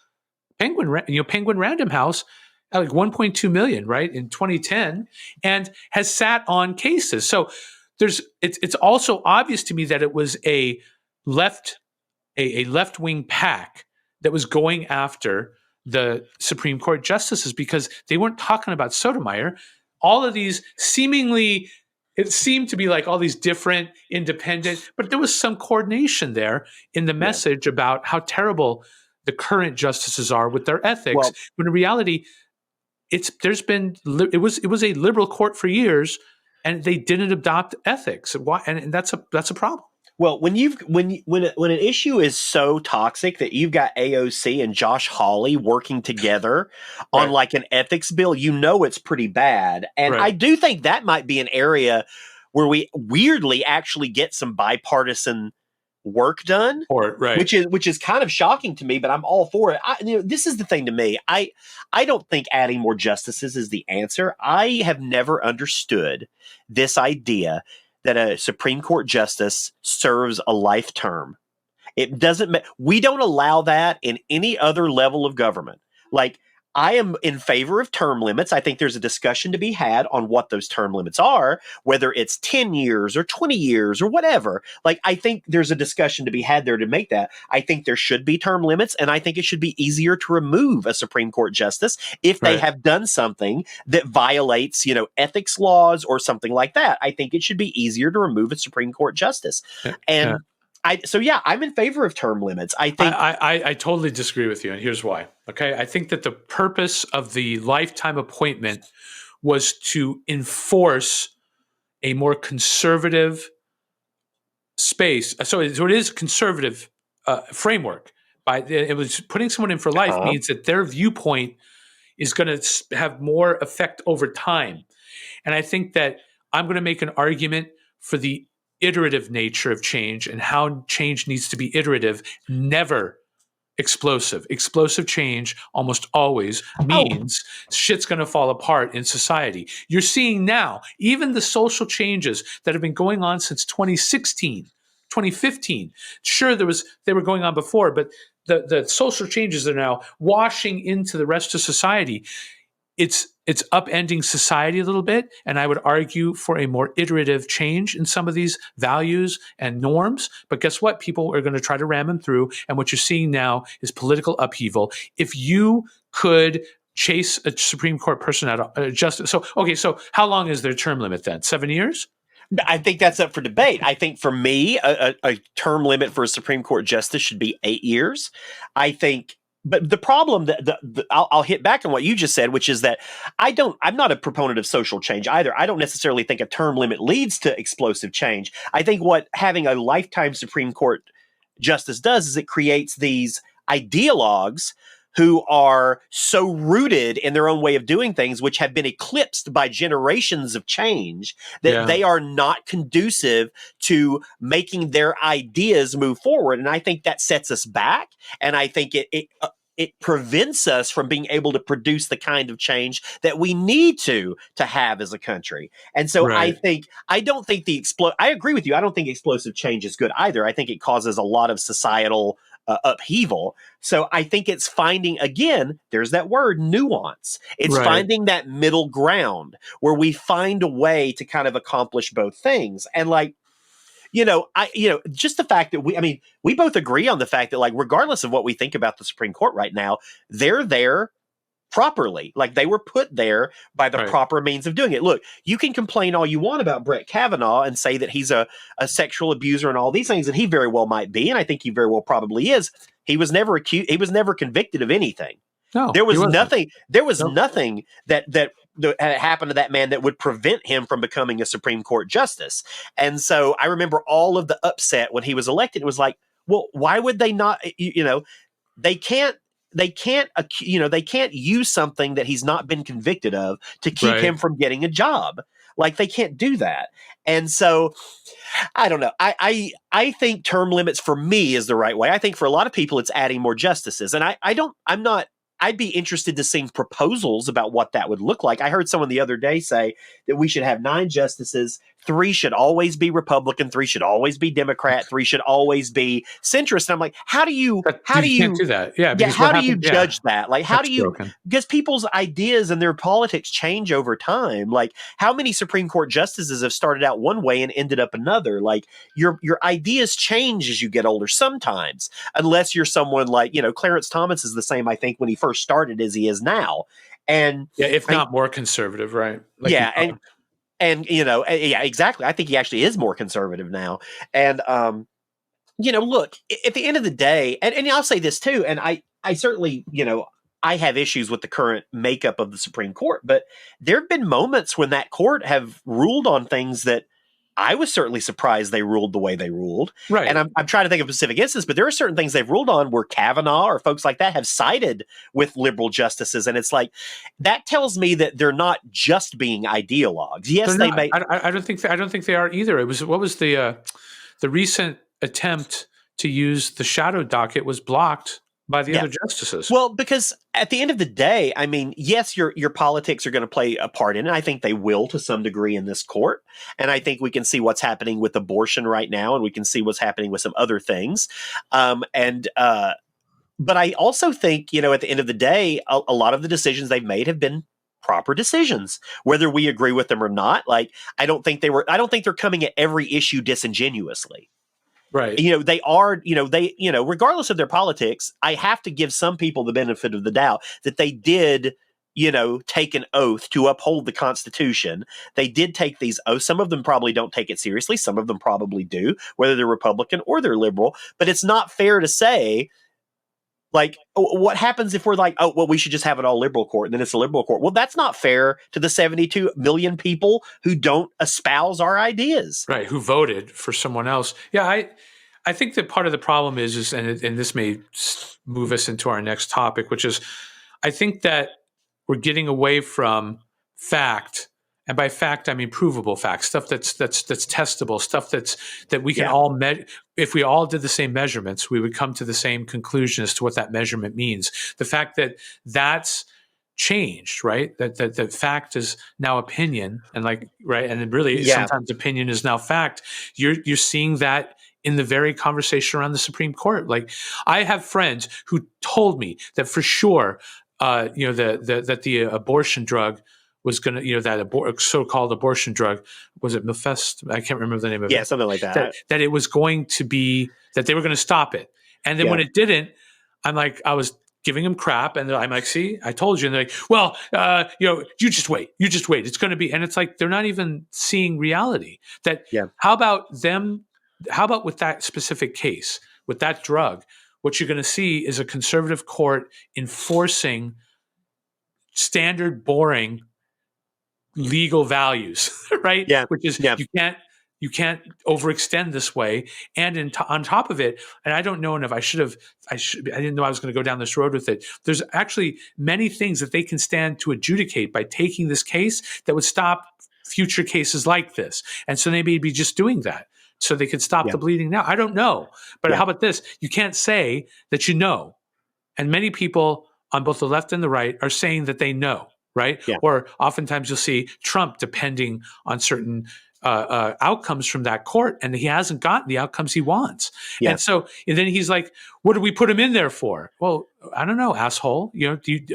Penguin Random House, like $1.2 million, right, in 2010, and has sat on cases. So it's also obvious to me that it was a left-wing pack that was going after the Supreme Court justices, because they weren't talking about Sotomayor. All of these it seemed to be like all these different independent, but there was some coordination there in the message about how terrible the current justices are with their ethics. When in reality, it was a liberal court for years, and they didn't adopt ethics. Why? And that's a problem. Well, when an issue is so toxic that you've got AOC and Josh Hawley working together on like an ethics bill, it's pretty bad. And I do think that might be an area where we weirdly actually get some bipartisan work done, which is kind of shocking to me, but I'm all for it. This is the thing to me. I don't think adding more justices is the answer. I have never understood this idea that a Supreme Court justice serves a life term. It doesn't. We don't allow that in any other level of government. Like, I am in favor of term limits. I think there's a discussion to be had on what those term limits are, whether it's 10 years or 20 years or whatever. Like, I think there's a discussion to be had there to make that. I think there should be term limits, and I think it should be easier to remove a Supreme Court justice if they have done something that violates, ethics laws or something like that. I think it should be easier to remove a Supreme Court justice. And I'm in favor of term limits. I think I totally disagree with you, and here's why. Okay, I think that the purpose of the lifetime appointment was to enforce a more conservative space. So it is a conservative framework. It was putting someone in for life means that their viewpoint is going to have more effect over time. And I think that I'm going to make an argument for the iterative nature of change and how change needs to be iterative, never explosive. Explosive change almost always means shit's going to fall apart in society. You're seeing now, even the social changes that have been going on since 2016, 2015. Sure, they were going on before, but the social changes are now washing into the rest of society. It's upending society a little bit, and I would argue for a more iterative change in some of these values and norms. But guess what? People are going to try to ram them through, and what you're seeing now is political upheaval. If you could chase a Supreme Court person out of justice, so how long is their term limit then? 7 years? I think that's up for debate. I think for me, a term limit for a Supreme Court justice should be 8 years. I think but the problem that I'll hit back on what you just said, which is that I'm not a proponent of social change either. I don't necessarily think a term limit leads to explosive change. I think what having a lifetime Supreme Court justice does is it creates these ideologues who are so rooted in their own way of doing things, which have been eclipsed by generations of change, that they are not conducive to making their ideas move forward. And I think that sets us back. And I think it prevents us from being able to produce the kind of change that we need to have as a country. And so I don't think I agree with you. I don't think explosive change is good either. I think it causes a lot of societal upheaval. So I think it's finding, again, there's that word, nuance. It's finding that middle ground where we find a way to kind of accomplish both things. And like, just the fact that we both agree on the fact that, like, regardless of what we think about the Supreme Court right now, they're there properly. Like, they were put there by the proper means of doing it. Look, you can complain all you want about Brett Kavanaugh and say that he's a sexual abuser and all these things, and he very well might be, and I think he very well probably is. He was never accused. He was never convicted of anything. No, there was nothing. There was nothing that happened to that man that would prevent him from becoming a Supreme Court justice. And so I remember all of the upset when he was elected. It was like, well, why would they not? They can't use something that he's not been convicted of to keep him from getting a job. Like, they can't do that. And so I don't know. I think term limits for me is the right way. I think for a lot of people it's adding more justices. And I'd be interested to see proposals about what that would look like. I heard someone the other day say that we should have 9 justices. 3 should always be Republican. 3 should always be Democrat. 3 should always be centrist. And I'm like, how do you can't do that? Yeah. How do you judge that? Like, because people's ideas and their politics change over time. Like, how many Supreme Court justices have started out one way and ended up another? Like, your ideas change as you get older sometimes, unless you're someone like, Clarence Thomas is the same, I think, when he first started as he is now. And if not more conservative, right? Like, and exactly. I think he actually is more conservative now. And, look, at the end of the day, and I'll say this too, and I certainly, I have issues with the current makeup of the Supreme Court, but there have been moments when that court have ruled on things that I was certainly surprised they ruled the way they ruled. Right. And I'm trying to think of a specific instance, but there are certain things they've ruled on where Kavanaugh or folks like that have sided with liberal justices. And it's like, that tells me that they're not just being ideologues. Yes, they may. I don't think they are either. What was the recent attempt to use the shadow docket was blocked by the other justices. Well, because at the end of the day, I mean, yes, your politics are going to play a part in it. I think they will to some degree in this court. And I think we can see what's happening with abortion right now, and we can see what's happening with some other things. But I also think, at the end of the day, a lot of the decisions they've made have been proper decisions, whether we agree with them or not. Like, I don't think they're coming at every issue disingenuously. Right. They are, regardless of their politics, I have to give some people the benefit of the doubt that they did, take an oath to uphold the Constitution. They did take these oaths. Some of them probably don't take it seriously. Some of them probably do, whether they're Republican or they're liberal. But it's not fair to say, like, what happens if we're like, oh, well, we should just have an all liberal court, and then it's a liberal court. Well, that's not fair to the 72 million people who don't espouse our ideas. Right, who voted for someone else. Yeah, I think that part of the problem is and this may move us into our next topic, which is, I think that we're getting away from fact. And by fact, I mean provable facts, stuff that's testable, stuff that we can all if we all did the same measurements, we would come to the same conclusion as to what that measurement means. The fact that that's changed, right? That fact is now opinion, and and really sometimes opinion is now fact. You're seeing that in the very conversation around the Supreme Court. Like, I have friends who told me that for sure, that the abortion drug was going to, that so-called abortion drug, was it Mifest? I can't remember the name of it. Yeah, something like that. That it was going to be, that they were going to stop it. And then when it didn't, I was giving them crap. And I'm like, see, I told you. And they're like, well, you just wait. It's going to be, and it's like, they're not even seeing reality. How about with that specific case, with that drug, what you're going to see is a conservative court enforcing standard, boring legal values, right? Yeah. Which is Yeah. you can't overextend this way. And on top of it, and I don't know enough. I didn't know I was going to go down this road with it. There's actually many things that they can stand to adjudicate by taking this case that would stop future cases like this. And so they may be just doing that so they could stop the bleeding now. I don't know. But how about this? You can't say that you know. And many people on both the left and the right are saying that they know, right? Yeah. Or oftentimes you'll see Trump depending on certain outcomes from that court, and he hasn't gotten the outcomes he wants. Yeah. And then he's like, what do we put him in there for? Well, I don't know, asshole.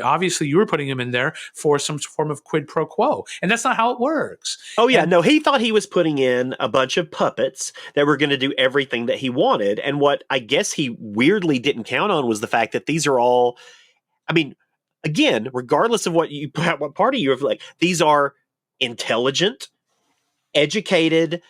Obviously you were putting him in there for some form of quid pro quo, and that's not how it works. Oh, yeah. No, he thought he was putting in a bunch of puppets that were going to do everything that he wanted. And what I guess he weirdly didn't count on was the fact that these are all, I mean, again, regardless of what party you're like, these are intelligent, educated,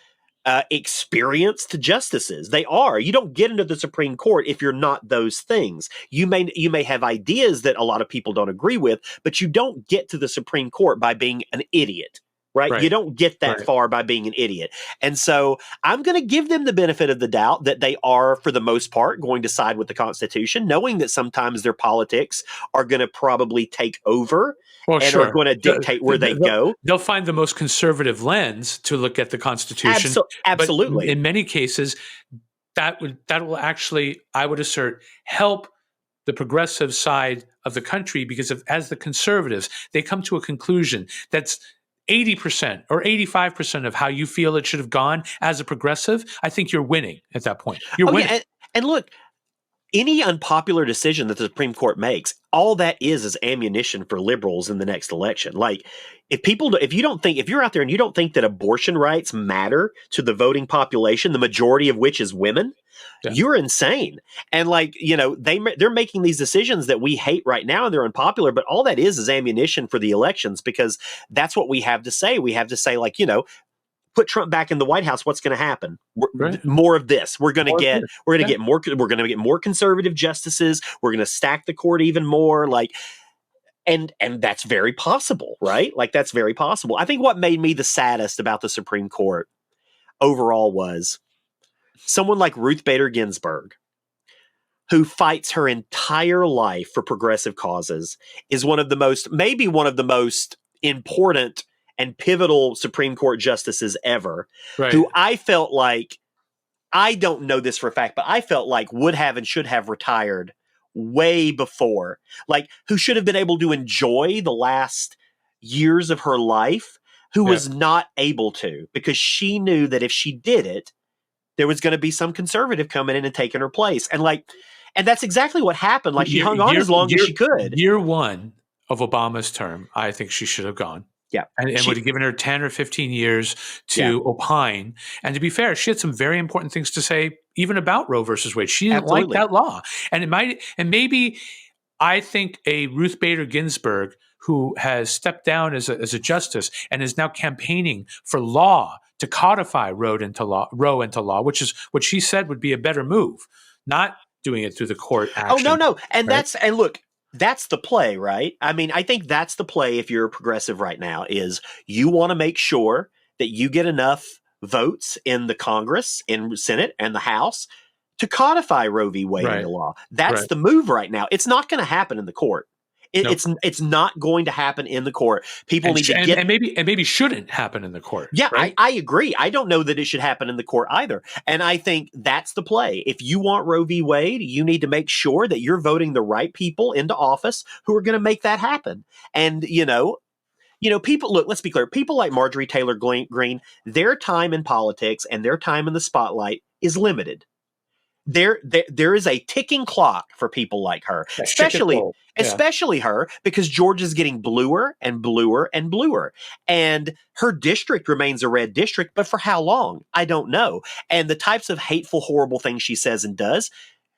experienced justices. They are. You don't get into the Supreme Court if you're not those things. You may have ideas that a lot of people don't agree with, but you don't get to the Supreme Court by being an idiot. Right? You don't get that far by being an idiot. And so I'm going to give them the benefit of the doubt that they are, for the most part, going to side with the Constitution, knowing that sometimes their politics are going to probably take over are going to dictate where they go. They'll find the most conservative lens to look at the Constitution. Absolutely. But in many cases, that will actually, I would assert, help the progressive side of the country, because as the conservatives, they come to a conclusion that's 80% or 85% of how you feel it should have gone as a progressive. I think you're winning at that point. You're winning. Yeah. And look, any unpopular decision that the Supreme Court makes, all that is ammunition for liberals in the next election. Like, if you're out there and you don't think that abortion rights matter to the voting population, the majority of which is women, you're insane. And they're making these decisions that we hate right now, and they're unpopular, but all that is ammunition for the elections, because that's what we have to say. We have to say, put Trump back in the White House, what's going to happen? More of this. We're going to get more conservative justices. We're going to stack the court even more. And that's very possible, right? That's very possible. I think what made me the saddest about the Supreme Court overall was someone like Ruth Bader Ginsburg, who fights her entire life for progressive causes, is maybe one of the most important and pivotal Supreme Court justices ever, who I felt like, I don't know this for a fact, but I felt like would have and should have retired way before, who should have been able to enjoy the last years of her life, who was not able to, because she knew that if she did it, there was going to be some conservative coming in and taking her place. And that's exactly what happened. She hung on as long as she could. Year one of Obama's term, I think she should have gone. Yeah. And would have given her 10 or 15 years to opine. And to be fair, she had some very important things to say, even about Roe versus Wade. She didn't like that law. And maybe I think a Ruth Bader Ginsburg, who has stepped down as a justice and is now campaigning for law to codify Roe into law, which is what she said would be a better move, not doing it through the court action. Oh, no. And look, that's the play, right? I mean, I think that's the play if you're a progressive right now, is you want to make sure that you get enough votes in the Congress, in Senate, and the House to codify Roe v. Wade into law. That's the move right now. It's not going to happen in the court. It's not going to happen in the court. People need to get, and maybe shouldn't happen in the court. Yeah, right? I agree. I don't know that it should happen in the court either. And I think that's the play. If you want Roe v. Wade, you need to make sure that you're voting the right people into office who are going to make that happen. And people, look, let's be clear. People like Marjorie Taylor Greene, their time in politics and their time in the spotlight is limited. There is a ticking clock for people like her, especially her, because Georgia is getting bluer and bluer and bluer, and her district remains a red district, but for how long? I don't know. And the types of hateful, horrible things she says and does,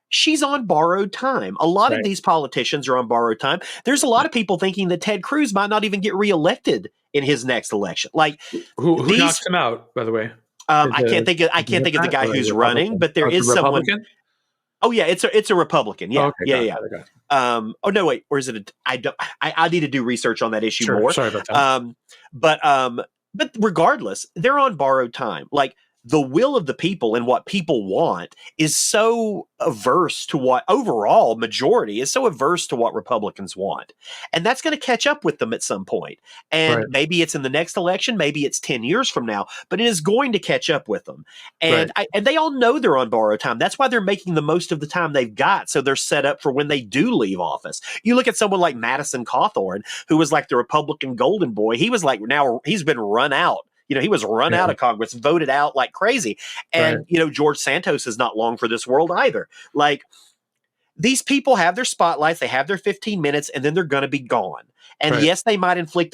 she's on borrowed time. A lot of these politicians are on borrowed time. There's a lot of people thinking that Ted Cruz might not even get reelected in his next election. Who knocks him out, by the way? I can't think of the guy who's running, but there is someone. Oh yeah, it's a Republican. Oh, Yeah, okay, yeah, got it, yeah. got it, got it. Oh no, wait, or is it? I don't. I need to do research on that issue Sure, more. sorry about that. But but regardless, they're on borrowed time. Like the will of the people and what people want is so averse to what overall majority is so averse to what Republicans want, and that's going to catch up with them at some point. And Right, maybe it's in the next election, maybe it's 10 years from now, but it is going to catch up with them. right, And they all know they're on borrowed time. That's why they're making the most of the time they've got. So they're set up for when they do leave office. You look at someone like Madison Cawthorn, who was like the Republican golden boy. He was like, now he's been run out. He was run yeah, out of Congress, voted out like crazy. right, And, George Santos is not long for this world either. Like, these people have their spotlights, they have their 15 minutes, and then they're going to be gone. And right. yes, they might inflict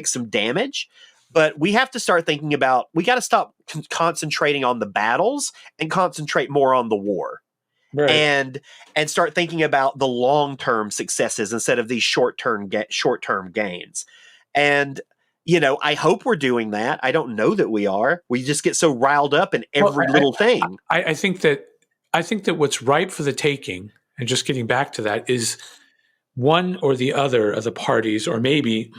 some damage, but we have to start thinking about, we got to stop concentrating on the battles and concentrate more on the war. Right. And start thinking about the long-term successes instead of these short-term gains. And I hope we're doing that. I don't know that we are. We just get so riled up in every little thing. I think that what's ripe for the taking, and just getting back to that, is one or the other of the parties, or maybe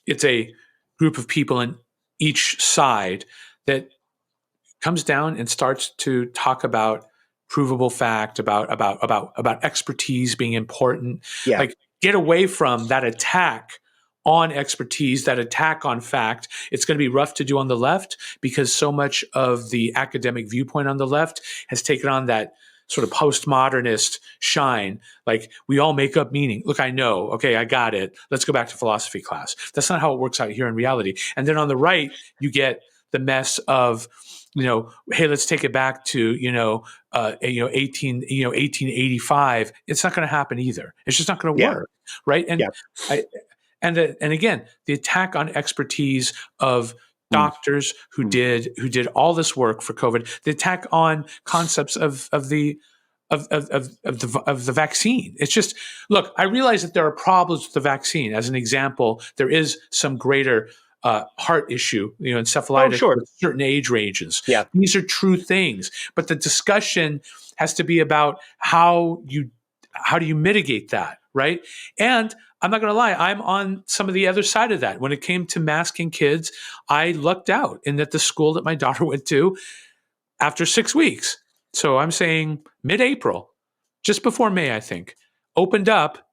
it's a group of people in each side that comes down and starts to talk about provable fact, about expertise being important. Yeah. Like, get away from that attack on expertise, that attack on fact. It's going to be rough to do on the left because so much of the academic viewpoint on the left has taken on that sort of postmodernist shine. Like, we all make up meaning. Look, I know. Okay, I got it. Let's go back to philosophy class. That's not how it works out here in reality. And then on the right, you get the mess of, hey, let's take it back to 1885. It's not going to happen either. It's just not going to work, right? And and again, the attack on expertise of doctors who did all this work for COVID, the attack on concepts of the vaccine. It's just, look, I realize that there are problems with the vaccine. As an example, there is some greater heart issue, encephalitis with certain age ranges. Yeah. These are true things, but the discussion has to be about how do you mitigate that, right? And I'm not going to lie, I'm on some of the other side of that. When it came to masking kids, I lucked out in that the school that my daughter went to, after 6 weeks, so I'm saying mid-April, just before May, I think, opened up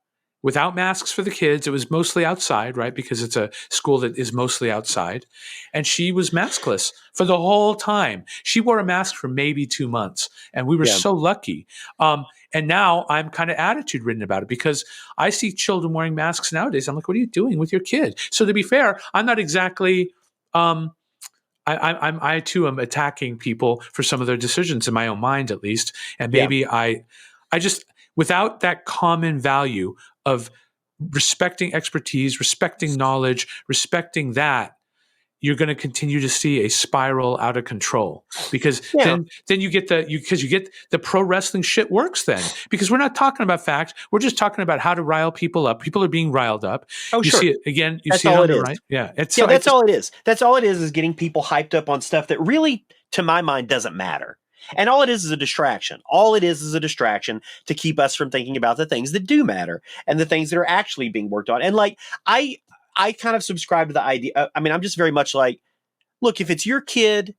without masks for the kids. It was mostly outside, right? Because it's a school that is mostly outside. And she was maskless for the whole time. She wore a mask for maybe 2 months. And we were so lucky. And now I'm kind of attitude ridden about it because I see children wearing masks nowadays. I'm like, what are you doing with your kid? So to be fair, I'm not exactly, I too am attacking people for some of their decisions in my own mind, at least. And maybe I just, without that common value of respecting expertise, respecting knowledge, respecting that, you're going to continue to see a spiral out of control because then you get the pro wrestling shit works then, because we're not talking about fact. We're just talking about how to rile people up. People are being riled up. Oh, you sure. see it again. You That's see it all on it the is. right. Yeah. That's all it is. That's all it is getting people hyped up on stuff that really, to my mind, doesn't matter. And all it is a distraction. All it is a distraction to keep us from thinking about the things that do matter and the things that are actually being worked on. And like, I kind of subscribe to the idea. I mean, I'm just very much like, look, if it's your kid,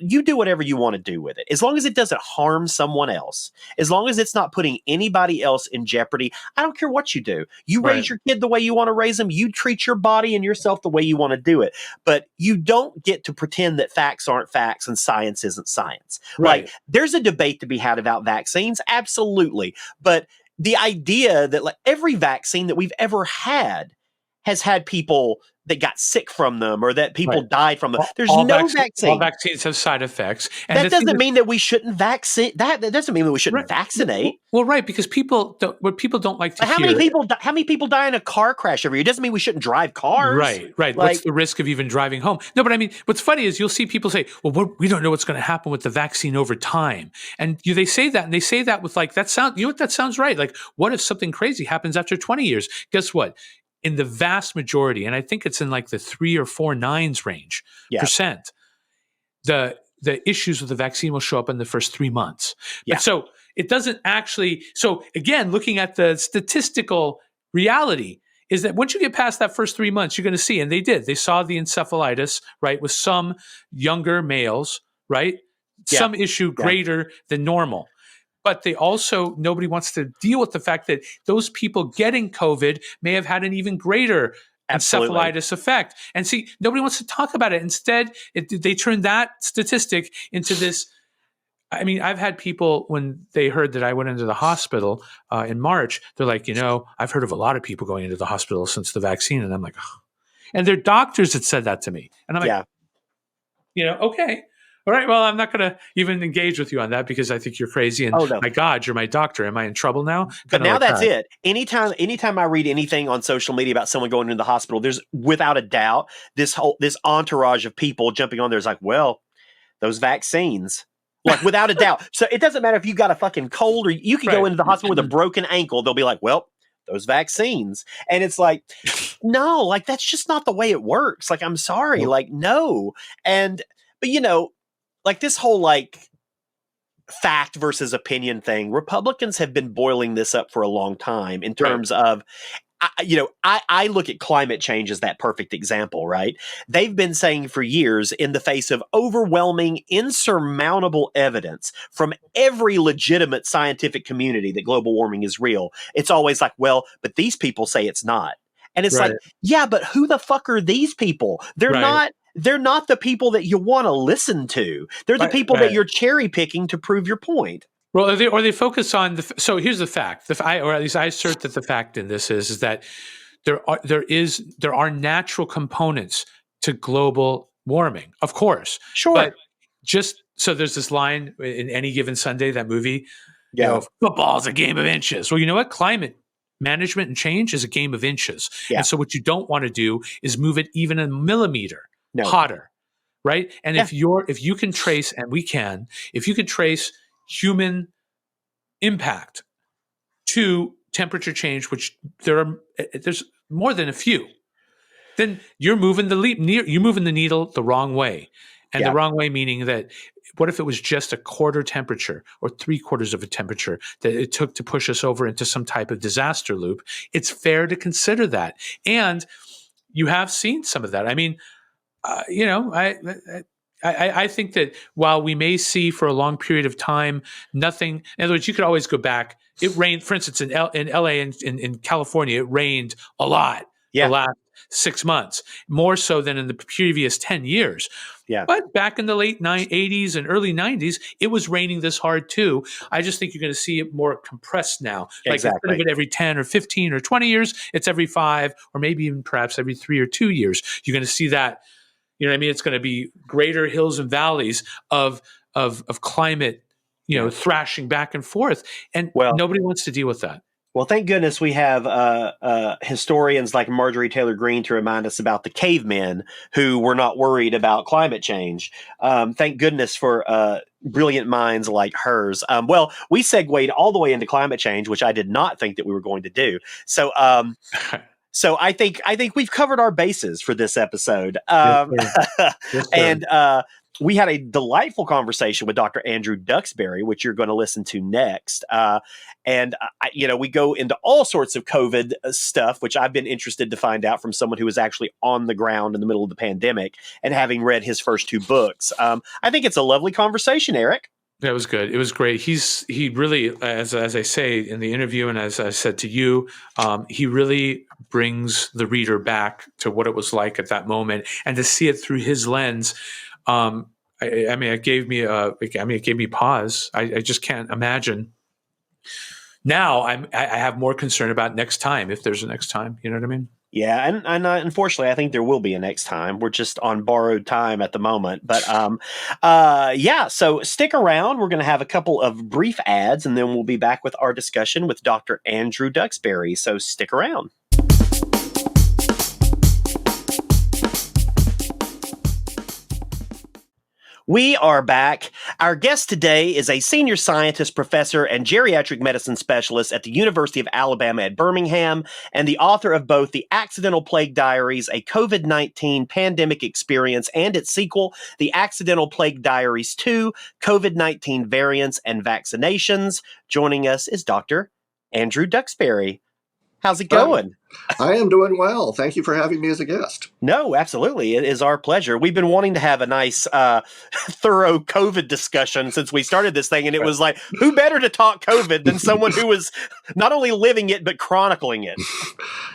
you do whatever you want to do with it. As long as it doesn't harm someone else, as long as it's not putting anybody else in jeopardy, I don't care what you do. You raise your kid the way you want to raise them. You treat your body and yourself the way you want to do it. But you don't get to pretend that facts aren't facts and science isn't science. Right. Like, there's a debate to be had about vaccines. Absolutely. But the idea that like every vaccine that we've ever had has had people that got sick from them or that people died from them. There's no vaccine. All vaccines have side effects. And that doesn't mean that we shouldn't vaccinate. That doesn't mean that we shouldn't vaccinate. Well, right, because people don't like to hear. How many people die in a car crash every year? It doesn't mean we shouldn't drive cars. Right. Like, what's the risk of even driving home? No, but I mean, what's funny is you'll see people say, well, we don't know what's going to happen with the vaccine over time. And they say that, and they say that with like, that sounds right. Like, what if something crazy happens after 20 years? Guess what? In the vast majority, and I think it's in like the 3 or 4 nines range percent, the issues with the vaccine will show up in the first 3 months. But so it doesn't actually. So again, looking at the statistical reality is that once you get past that first 3 months, you're going to see, and they saw the encephalitis, right, with some younger males, right? Yeah. Some issue greater than normal. But they also, nobody wants to deal with the fact that those people getting COVID may have had an even greater encephalitis effect. And see, nobody wants to talk about it. Instead, they turn that statistic into this. I mean, I've had people, when they heard that I went into the hospital in March, they're like, I've heard of a lot of people going into the hospital since the vaccine. And I'm like, oh. And their doctors had said that to me. And I'm like, okay. All right. Well, I'm not going to even engage with you on that because I think you're crazy. And my God, you're my doctor. Am I in trouble now? But now that's it. Anytime I read anything on social media about someone going into the hospital, there's without a doubt this entourage of people jumping on there is like, well, those vaccines. Like, without a doubt. So it doesn't matter if you got a fucking cold or you can go into the hospital with a broken ankle. They'll be like, well, those vaccines. And it's like, no, like, that's just not the way it works. Like, I'm sorry. Nope. Like, no. But like this whole like fact versus opinion thing, Republicans have been boiling this up for a long time in terms of, I look at climate change as that perfect example, right? They've been saying for years, in the face of overwhelming, insurmountable evidence from every legitimate scientific community that global warming is real, it's always like, well, but these people say it's not. And it's like, yeah, but who the fuck are these people? They're not the people that you want to listen to. They're the people that you're cherry picking to prove your point. Well, or they focus on so here's the fact, or at least I assert that the fact in this is that there are natural components to global warming, of course. Sure. But just so there's this line in Any Given Sunday, that movie, football's a game of inches. Well, you know what? Climate management and change is a game of inches. Yeah. And so what you don't want to do is move it even a millimeter hotter, right? And if you can trace, and we can, if you can trace human impact to temperature change, which there's more than a few, then you're moving the needle the wrong way. And the wrong way meaning that what if it was just a quarter temperature or 3/4 of a temperature that it took to push us over into some type of disaster loop? It's fair to consider that. And you have seen some of that. I mean, I think that while we may see for a long period of time nothing, in other words, you could always go back. It rained, for instance, in LA and in California, it rained a lot the last 6 months, more so than in the previous 10 years. Yeah. But back in the late 80s and early 90s, it was raining this hard too. I just think you're going to see it more compressed now. Like instead of it every 10 or 15 or 20 years, it's every 5 or maybe even perhaps every 3 or 2 years. You're going to see that. You know what I mean? It's going to be greater hills and valleys of climate, thrashing back and forth. And nobody wants to deal with that. Well, thank goodness we have historians like Marjorie Taylor Greene to remind us about the cavemen who were not worried about climate change. Thank goodness for brilliant minds like hers. Well, we segued all the way into climate change, which I did not think that we were going to do. So, so I think we've covered our bases for this episode. Yes, and we had a delightful conversation with Dr. Andrew Duxbury, which you're going to listen to next. We go into all sorts of COVID stuff, which I've been interested to find out from someone who was actually on the ground in the middle of the pandemic and having read his first 2 books. I think it's a lovely conversation, Erik. That was good. It was great. He really, as I say in the interview, and as I said to you, he really brings the reader back to what it was like at that moment, and to see it through his lens. It gave me pause. I just can't imagine. Now I have more concern about next time, if there's a next time. You know what I mean? Yeah, and unfortunately, I think there will be a next time. We're just on borrowed time at the moment. But so stick around. We're going to have a couple of brief ads, and then we'll be back with our discussion with Dr. Andrew Duxbury. So stick around. We are back. Our guest today is a senior scientist, professor, and geriatric medicine specialist at the University of Alabama at Birmingham, and the author of both The Accidental Plague Diaries, a COVID-19 pandemic experience, and its sequel, The Accidental Plague Diaries 2, COVID-19 Variants and Vaccinations. Joining us is Dr. Andrew Duxbury. How's it going? I am doing well. Thank you for having me as a guest. No, absolutely. It is our pleasure. We've been wanting to have a nice, thorough COVID discussion since we started this thing. And it was like, who better to talk COVID than someone who was not only living it, but chronicling it?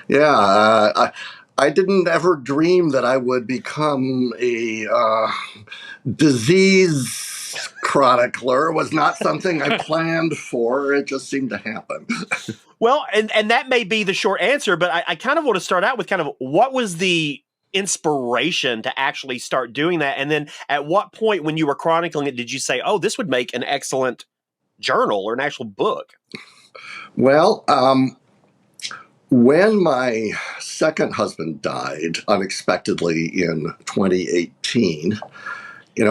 Yeah, I didn't ever dream that I would become a disease chronicler. It was not something I planned for. It just seemed to happen. Well, and that may be the short answer, but I kind of want to start out with kind of what was the inspiration to actually start doing that? And then at what point when you were chronicling it, did you say, oh, this would make an excellent journal or an actual book? Well, when my second husband died unexpectedly in 2018,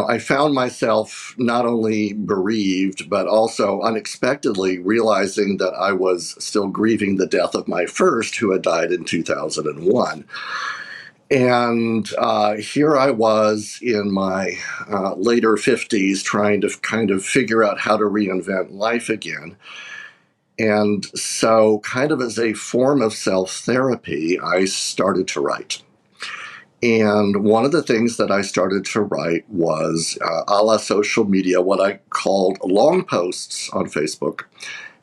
I found myself not only bereaved, but also unexpectedly realizing that I was still grieving the death of my first, who had died in 2001. And here I was in my later 50s trying to kind of figure out how to reinvent life again. And so, kind of as a form of self-therapy, I started to write. And one of the things that I started to write was a la social media, what I called long posts on Facebook.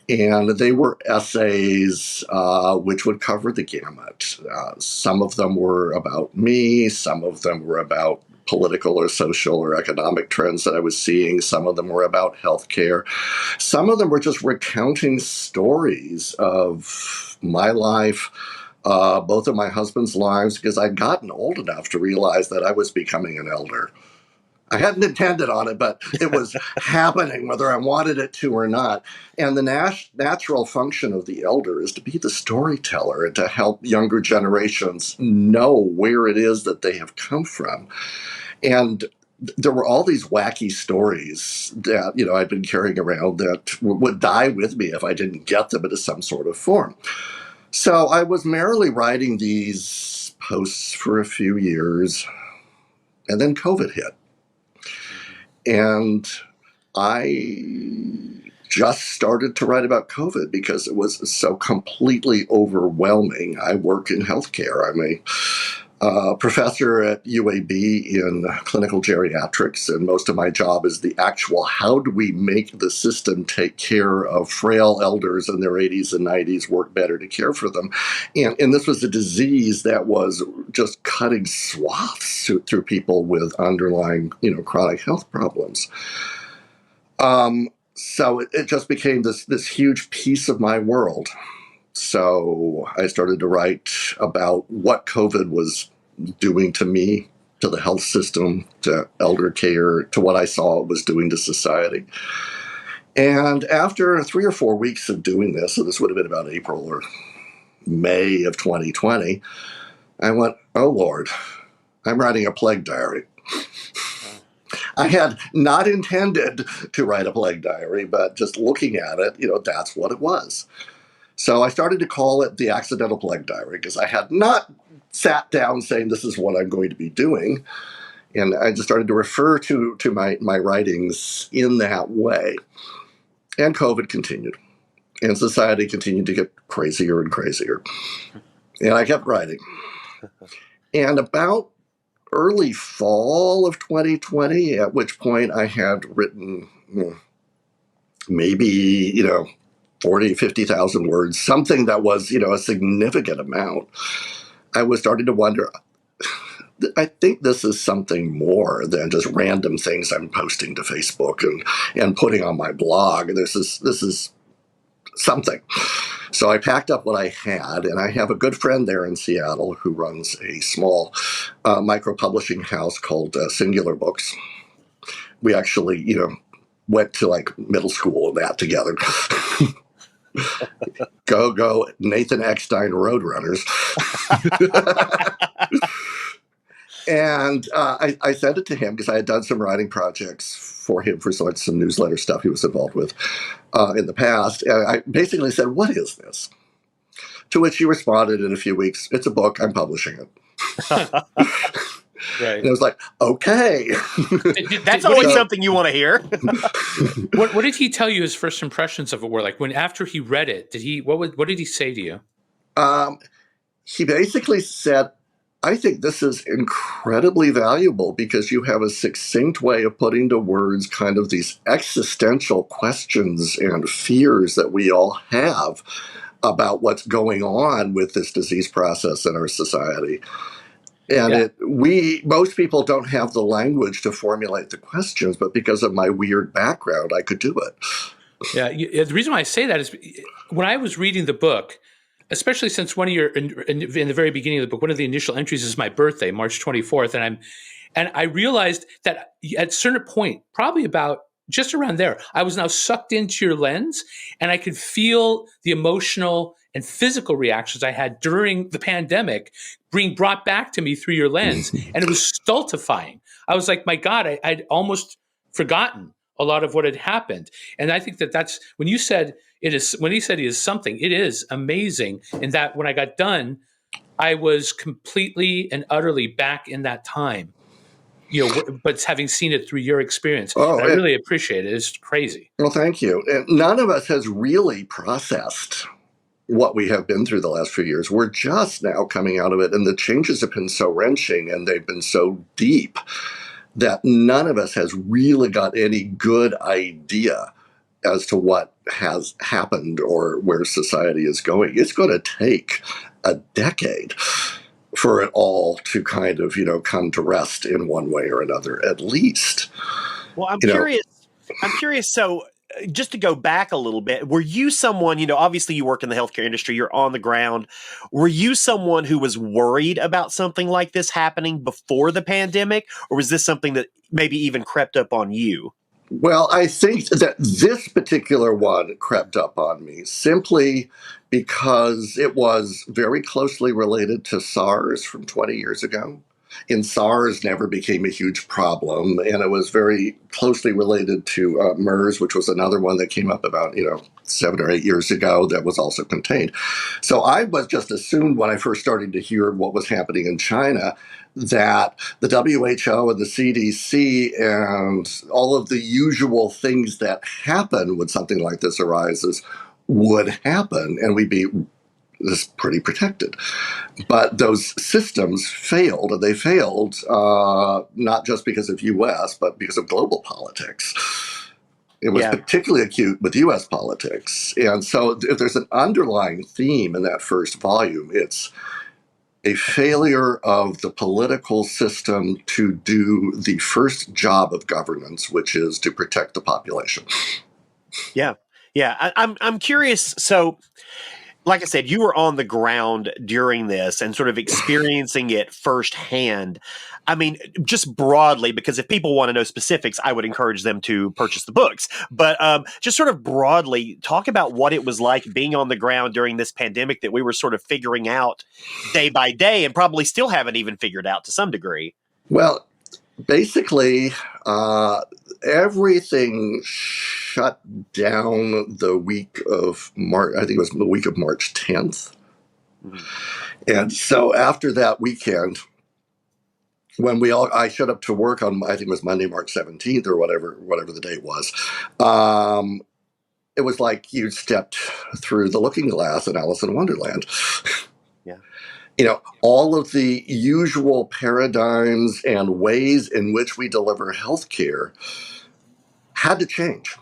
And they were essays which would cover the gamut. Some of them were about me. Some of them were about political or social or economic trends that I was seeing. Some of them were about healthcare. Some of them were just recounting stories of my life, both of my husband's lives, because I'd gotten old enough to realize that I was becoming an elder. I hadn't intended on it, but it was happening, whether I wanted it to or not. And the natural function of the elder is to be the storyteller and to help younger generations know where it is that they have come from. And there were all these wacky stories that, I'd been carrying around that would die with me if I didn't get them into some sort of form. So I was merrily writing these posts for a few years, and then COVID hit. And I just started to write about COVID because it was so completely overwhelming. I work in healthcare. I'm a professor at UAB in clinical geriatrics, and most of my job is the actual how do we make the system take care of frail elders in their 80s and 90s, work better to care for them. And this was a disease that was just cutting swaths through people with underlying, chronic health problems. So it just became this huge piece of my world. So I started to write about what COVID was doing to me, to the health system, to elder care, to what I saw it was doing to society. And after 3 or 4 weeks of doing this, so this would have been about April or May of 2020, I went, oh Lord, I'm writing a plague diary. I had not intended to write a plague diary, but just looking at it, that's what it was. So I started to call it the Accidental Plague Diary because I had not sat down saying this is what I'm going to be doing. And I just started to refer to my writings in that way. And COVID continued. And society continued to get crazier and crazier. And I kept writing. And about early fall of 2020, at which point I had written maybe, 40, 50,000 words, something that was, a significant amount. I was starting to wonder, I think this is something more than just random things I'm posting to Facebook and putting on my blog. This is something. So I packed up what I had, and I have a good friend there in Seattle who runs a small micro-publishing house called Singular Books. We actually, went to like middle school and that together. Go Nathan Eckstein Roadrunners. And I sent it to him because I had done some writing projects for him for some newsletter stuff he was involved with in the past. And I basically said, "What is this?" To which he responded in a few weeks, "It's a book. I'm publishing it." Right. And I was like, "Okay." That's always something you want to hear. What did he tell you his first impressions of it were? Like, when after he read it, what did he say to you? He basically said, "I think this is incredibly valuable because you have a succinct way of putting to words kind of these existential questions and fears that we all have about what's going on with this disease process in our society." And most people don't have the language to formulate the questions, but because of my weird background, I could do it. Yeah, the reason why I say that is when I was reading the book, especially since one of your in the very beginning of the book, one of the initial entries is my birthday, March 24th, and I realized that at a certain point, probably about just around there, I was now sucked into your lens, and I could feel the emotional and physical reactions I had during the pandemic being brought back to me through your lens, and it was stultifying. I was like, my God, I'd almost forgotten a lot of what had happened. And I think that's when you said it is, when he said he is something, it is amazing. And that when I got done, I was completely and utterly back in that time, but having seen it through your experience. Oh, and I really appreciate it. It's crazy. Well, thank you. And none of us has really processed what we have been through the last few years. We're just now coming out of it, and the changes have been so wrenching and they've been so deep that none of us has really got any good idea as to what has happened or where society is going. It's going to take a decade for it all to kind of, come to rest in one way or another, at least. Well, I'm curious. So just to go back a little bit, were you someone, obviously you work in the healthcare industry, you're on the ground. Were you someone who was worried about something like this happening before the pandemic? Or was this something that maybe even crept up on you? Well, I think that this particular one crept up on me simply because it was very closely related to SARS from 20 years ago. And SARS never became a huge problem, and it was very closely related to MERS, which was another one that came up about 7 or 8 years ago that was also contained. So I was just assumed when I first started to hear what was happening in China that the WHO and the CDC and all of the usual things that happen when something like this arises would happen, and we'd be pretty protected. But those systems failed, and they failed not just because of U.S., but because of global politics. It was particularly acute with U.S. politics. And so if there's an underlying theme in that first volume, it's a failure of the political system to do the first job of governance, which is to protect the population. Yeah. I'm curious. So, like I said, you were on the ground during this and sort of experiencing it firsthand. I mean, just broadly, because if people want to know specifics, I would encourage them to purchase the books. But just sort of broadly, talk about what it was like being on the ground during this pandemic that we were sort of figuring out day by day and probably still haven't even figured out to some degree. Well, basically, everything shut down the week of March. I think it was the week of March 10th. Mm-hmm. And so after that weekend, when I showed up to work on, I think it was Monday, March 17th or whatever the date was, it was like you stepped through the looking glass in Alice in Wonderland. All of the usual paradigms and ways in which we deliver healthcare had to change.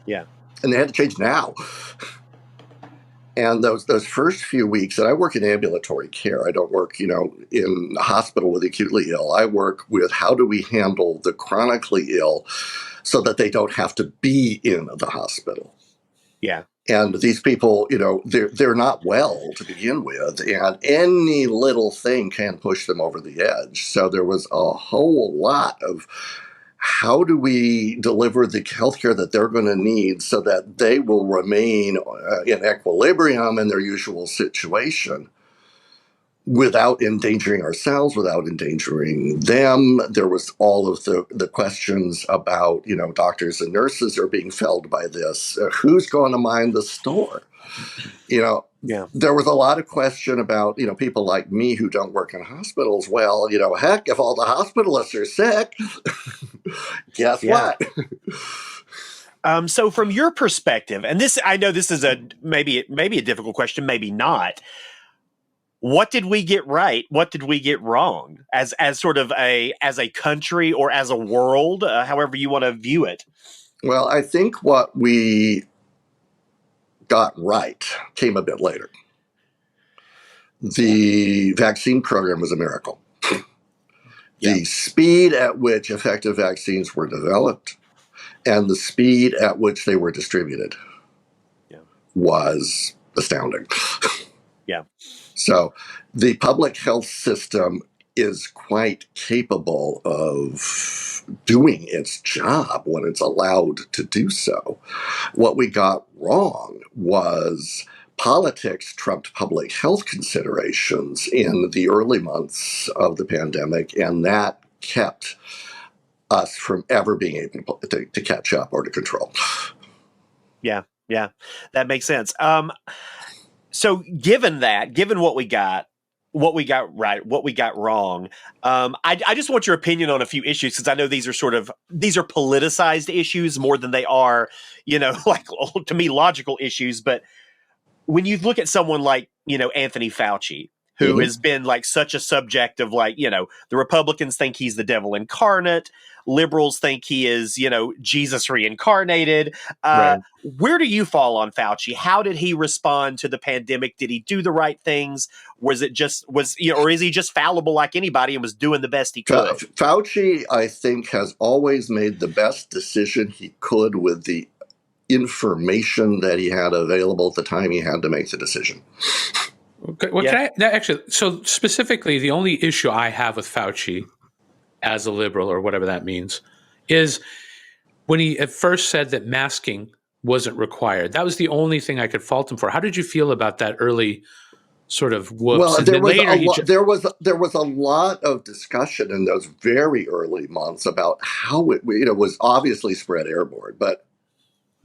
Yeah. And they had to change now. And those first few weeks, and I work in ambulatory care. I don't work, in a hospital with acutely ill. I work with how do we handle the chronically ill so that they don't have to be in the hospital. Yeah. And these people, they're not well to begin with, and any little thing can push them over the edge. So there was a whole lot of how do we deliver the healthcare that they're going to need so that they will remain in equilibrium in their usual situation without endangering ourselves, without endangering them. There was all of the questions about, doctors and nurses are being felled by this. Who's going to mind the store? There was a lot of question about, people like me who don't work in hospitals. Well, heck, if all the hospitalists are sick, guess what? So from your perspective, and this, I know this is maybe a difficult question, maybe not. What did we get right? What did we get wrong as sort of as a country or as a world, however you want to view it? Well, I think what we got right came a bit later. The vaccine program was a miracle. The speed at which effective vaccines were developed and the speed at which they were distributed was astounding. So the public health system is quite capable of doing its job when it's allowed to do so. What we got wrong was politics trumped public health considerations in the early months of the pandemic, and that kept us from ever being able to catch up or to control. Yeah, that makes sense. So given what we got right, what we got wrong, I just want your opinion on a few issues, because I know these are politicized issues more than they are, like, to me, logical issues. But when you look at someone like, Anthony Fauci, who has been like such a subject of, like, the Republicans think he's the devil incarnate. Liberals think he is, Jesus reincarnated. Right. Where do you fall on Fauci? How did he respond to the pandemic? Did he do the right things? Or is he just fallible like anybody and was doing the best he could? Fauci, I think, has always made the best decision he could with the information that he had available at the time he had to make the decision. Okay, well, so specifically, the only issue I have with Fauci as a liberal, or whatever that means, is when he at first said that masking wasn't required. That was the only thing I could fault him for. How did you feel about that early sort of whoops? Well, and there was there was a lot of discussion in those very early months about how it was obviously spread airborne, but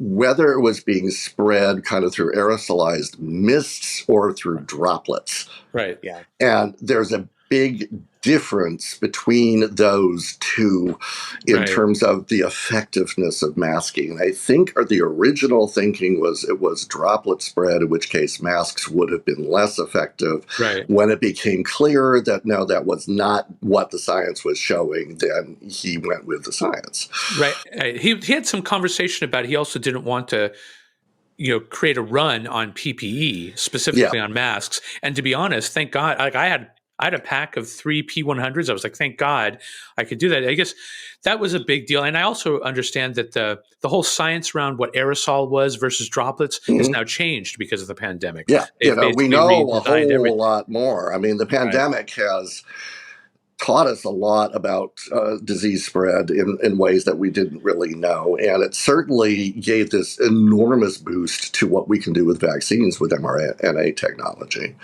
whether it was being spread kind of through aerosolized mists or through droplets. Right. Yeah. And there's a big difference between those two in terms of the effectiveness of masking. And I think the original thinking was it was droplet spread, in which case masks would have been less effective. Right. When it became clear that no, that was not what the science was showing, then he went with the science. Right. He had some conversation about it. He also didn't want to create a run on PPE, specifically on masks. And to be honest, thank God, like I had a pack of 3 P100s. I was like, thank God I could do that. I guess that was a big deal. And I also understand that the whole science around what aerosol was versus droplets has now changed because of the pandemic. Yeah, we know a whole lot more. I mean, the pandemic has taught us a lot about disease spread in ways that we didn't really know. And it certainly gave this enormous boost to what we can do with vaccines with mRNA technology.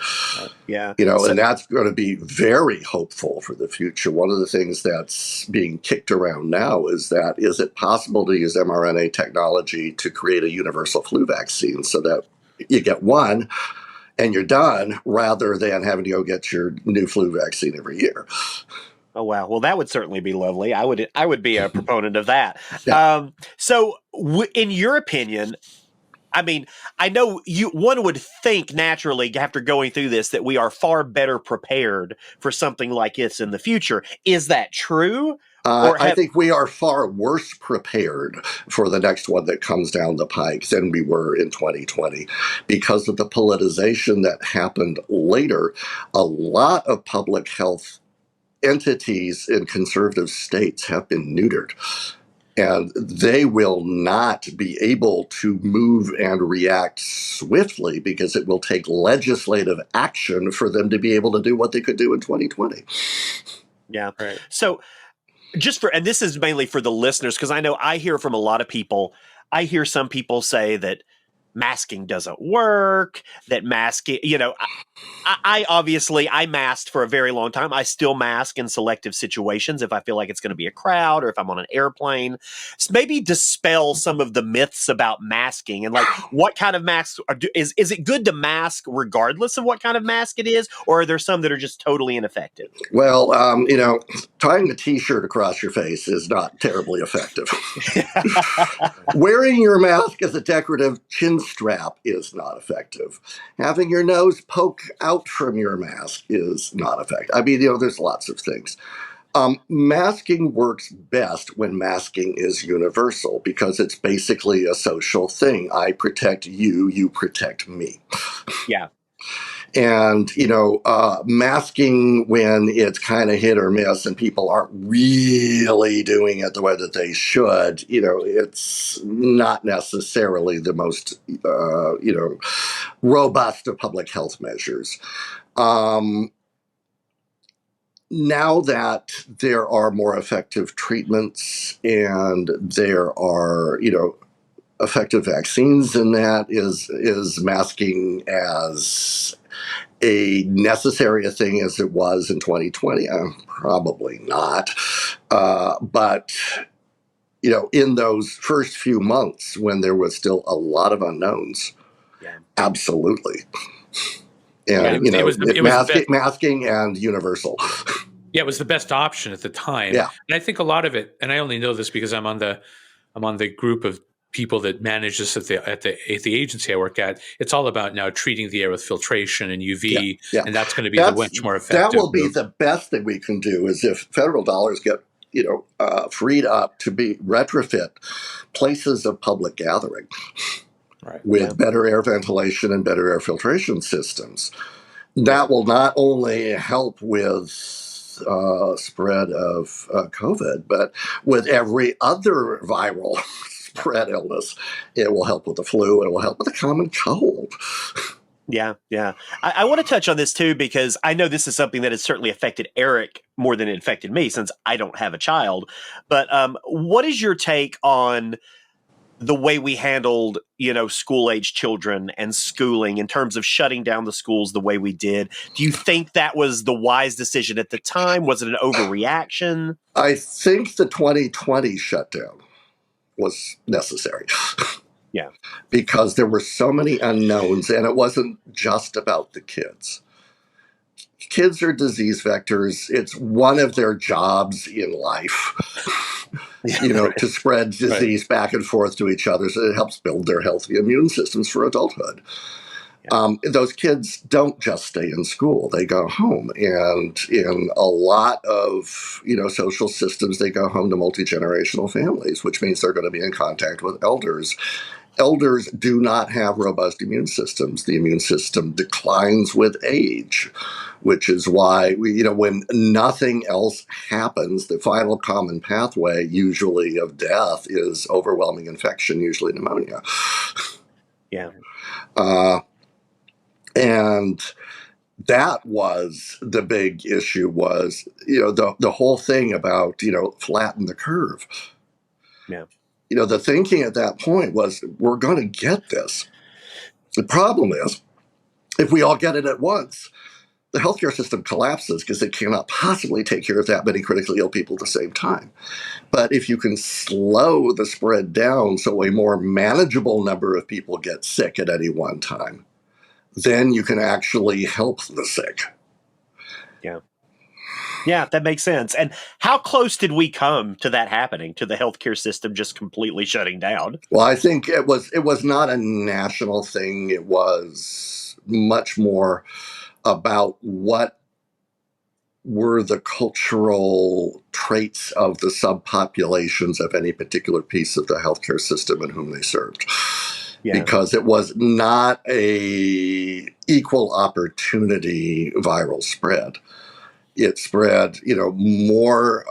And that's going to be very hopeful for the future. One of the things that's being kicked around now is it possible to use mRNA technology to create a universal flu vaccine so that you get one and you're done, rather than having to go get your new flu vaccine every year. Oh, wow. Well, that would certainly be lovely. I would be a proponent of that. Yeah. In your opinion, I mean, I know one would think naturally after going through this that we are far better prepared for something like this in the future. Is that true? I think we are far worse prepared for the next one that comes down the pike than we were in 2020 because of the politicization that happened later. A lot of public health entities in conservative states have been neutered. And they will not be able to move and react swiftly because it will take legislative action for them to be able to do what they could do in 2020. Yeah. Right. So, and this is mainly for the listeners, because I know I hear from a lot of people. I hear some people say that masking doesn't work, that masking, I obviously, I masked for a very long time. I still mask in selective situations if I feel like it's going to be a crowd or if I'm on an airplane. So maybe dispel some of the myths about masking and like what kind of masks is it good to mask regardless of what kind of mask it is, or are there some that are just totally ineffective? Well, tying a T-shirt across your face is not terribly effective. Wearing your mask as a decorative chin strap is not effective. Having your nose poke out from your mask is not effective. I mean, there's lots of things. Masking works best when masking is universal because it's basically a social thing. I protect you, you protect me. Yeah. And, masking when it's kind of hit or miss and people aren't really doing it the way that they should, it's not necessarily the most, robust of public health measures. Now that there are more effective treatments and there are, effective vaccines, and that is masking as a necessary a thing as it was in 2020? Probably not. But, in those first few months when there was still a lot of unknowns, absolutely. And, masking and universal. Yeah, it was the best option at the time. Yeah. And I think a lot of it, and I only know this because I'm on the group of people that manage this at the agency I work at. It's all about now treating the air with filtration and UV, and that's going to be much more effective. That will be the best thing we can do is if federal dollars get freed up to be retrofit places of public gathering with better air ventilation and better air filtration systems. That will not only help with spread of COVID, but with every other viral spread illness. It will help with the flu. It will help with the common cold. Yeah. I want to touch on this too, because I know this is something that has certainly affected Erik more than it affected me since I don't have a child. But what is your take on the way we handled, school-age children and schooling in terms of shutting down the schools the way we did? Do you think that was the wise decision at the time? Was it an overreaction? I think the 2020 shutdown was necessary. Yeah. Because there were so many unknowns, and it wasn't just about the kids. Kids are disease vectors. It's one of their jobs in life, to spread disease back and forth to each other. So it helps build their healthy immune systems for adulthood. Yeah. Those kids don't just stay in school. They go home. And in a lot of, social systems, they go home to multi-generational families, which means they're going to be in contact with elders. Elders do not have robust immune systems. The immune system declines with age, which is why when nothing else happens, the final common pathway usually of death is overwhelming infection, usually pneumonia. Yeah. And that was the big issue was, the whole thing about, flatten the curve. Yeah. The thinking at that point was, we're going to get this. The problem is, if we all get it at once, the healthcare system collapses because it cannot possibly take care of that many critically ill people at the same time. But if you can slow the spread down so a more manageable number of people get sick at any one time, then you can actually help the sick. Yeah. Yeah, that makes sense. And how close did we come to that happening, to the healthcare system just completely shutting down? Well, I think it was not a national thing. It was much more about what were the cultural traits of the subpopulations of any particular piece of the healthcare system and whom they served. Yeah. Because it was not a equal opportunity viral spread. It spread, more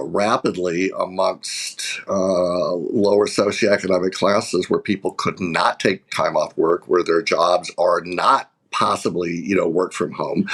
rapidly amongst lower socioeconomic classes where people could not take time off work, where their jobs are not possibly, work from home,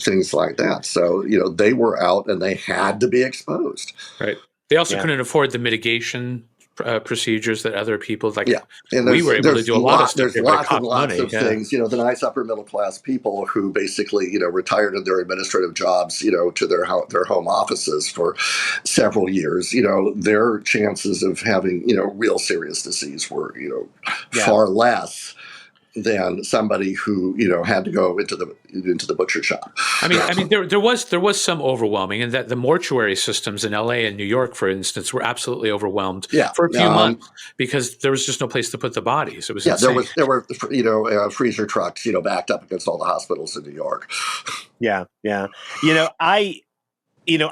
things like that. So, they were out and they had to be exposed. Right. They also couldn't afford the mitigation procedures that other people like. Yeah, and we were able to there's do a lot of stuff. there's It lots and cost lots money. of things. You know, the nice upper middle class people who basically, you know, retired in their administrative jobs, you know, to their home offices for several years. You know, their chances of having, you know, real serious disease were, you know, far less than somebody who, you know, had to go into the butcher shop. I mean, there was some overwhelming, and that the mortuary systems in LA and New York, for instance, were absolutely overwhelmed for a few months because there was just no place to put the bodies. It was insane. there were you know, freezer trucks, you know, backed up against all the hospitals in New York. Yeah.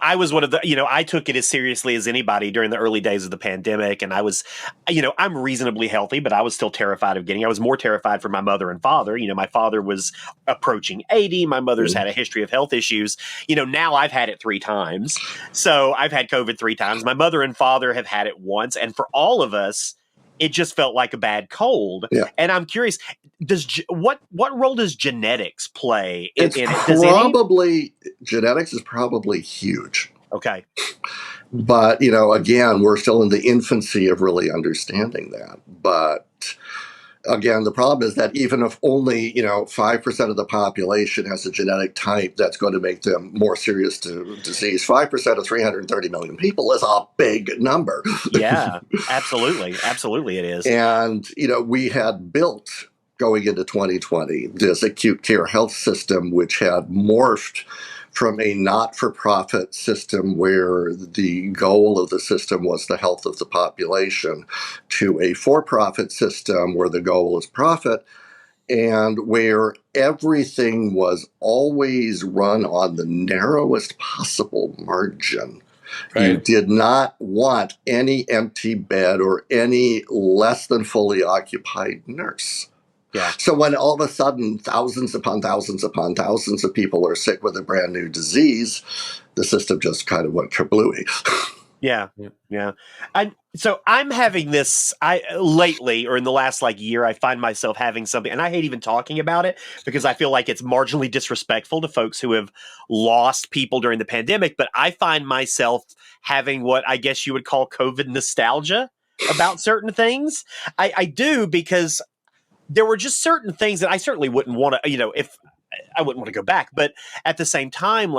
I was one of the, I took it as seriously as anybody during the early days of the pandemic. And I was, I'm reasonably healthy, but I was still terrified of I was more terrified for my mother and father. You know, my father was approaching 80. My mother's had a history of health issues. You know, now I've had it 3 times. So I've had COVID 3 times. My mother and father have had it once. And for all of us, it just felt like a bad cold. Yeah. And I'm curious, what role does genetics play in it? Genetics is probably huge. Okay. But, you know, again, we're still in the infancy of really understanding that. But again, the problem is that even if only, you know, 5% of the population has a genetic type that's going to make them more serious to disease, 5% of 330 million people is a big number. Yeah, absolutely. Absolutely it is. And, you know, we had built going into 2020 this acute care health system, which had morphed from a not-for-profit system where the goal of the system was the health of the population to a for-profit system where the goal is profit and where everything was always run on the narrowest possible margin. Right. You did not want any empty bed or any less than fully occupied nurse. Yeah. So when all of a sudden thousands upon thousands upon thousands of people are sick with a brand new disease, the system just kind of went kablooey. Yeah. And so I'm having this lately, or in the last year, I find myself having something, and I hate even talking about it because I feel like it's marginally disrespectful to folks who have lost people during the pandemic. But I find myself having what I guess you would call COVID nostalgia about certain things. I do, because there were just certain things that I certainly wouldn't want to, if I wouldn't want to go back, but at the same time,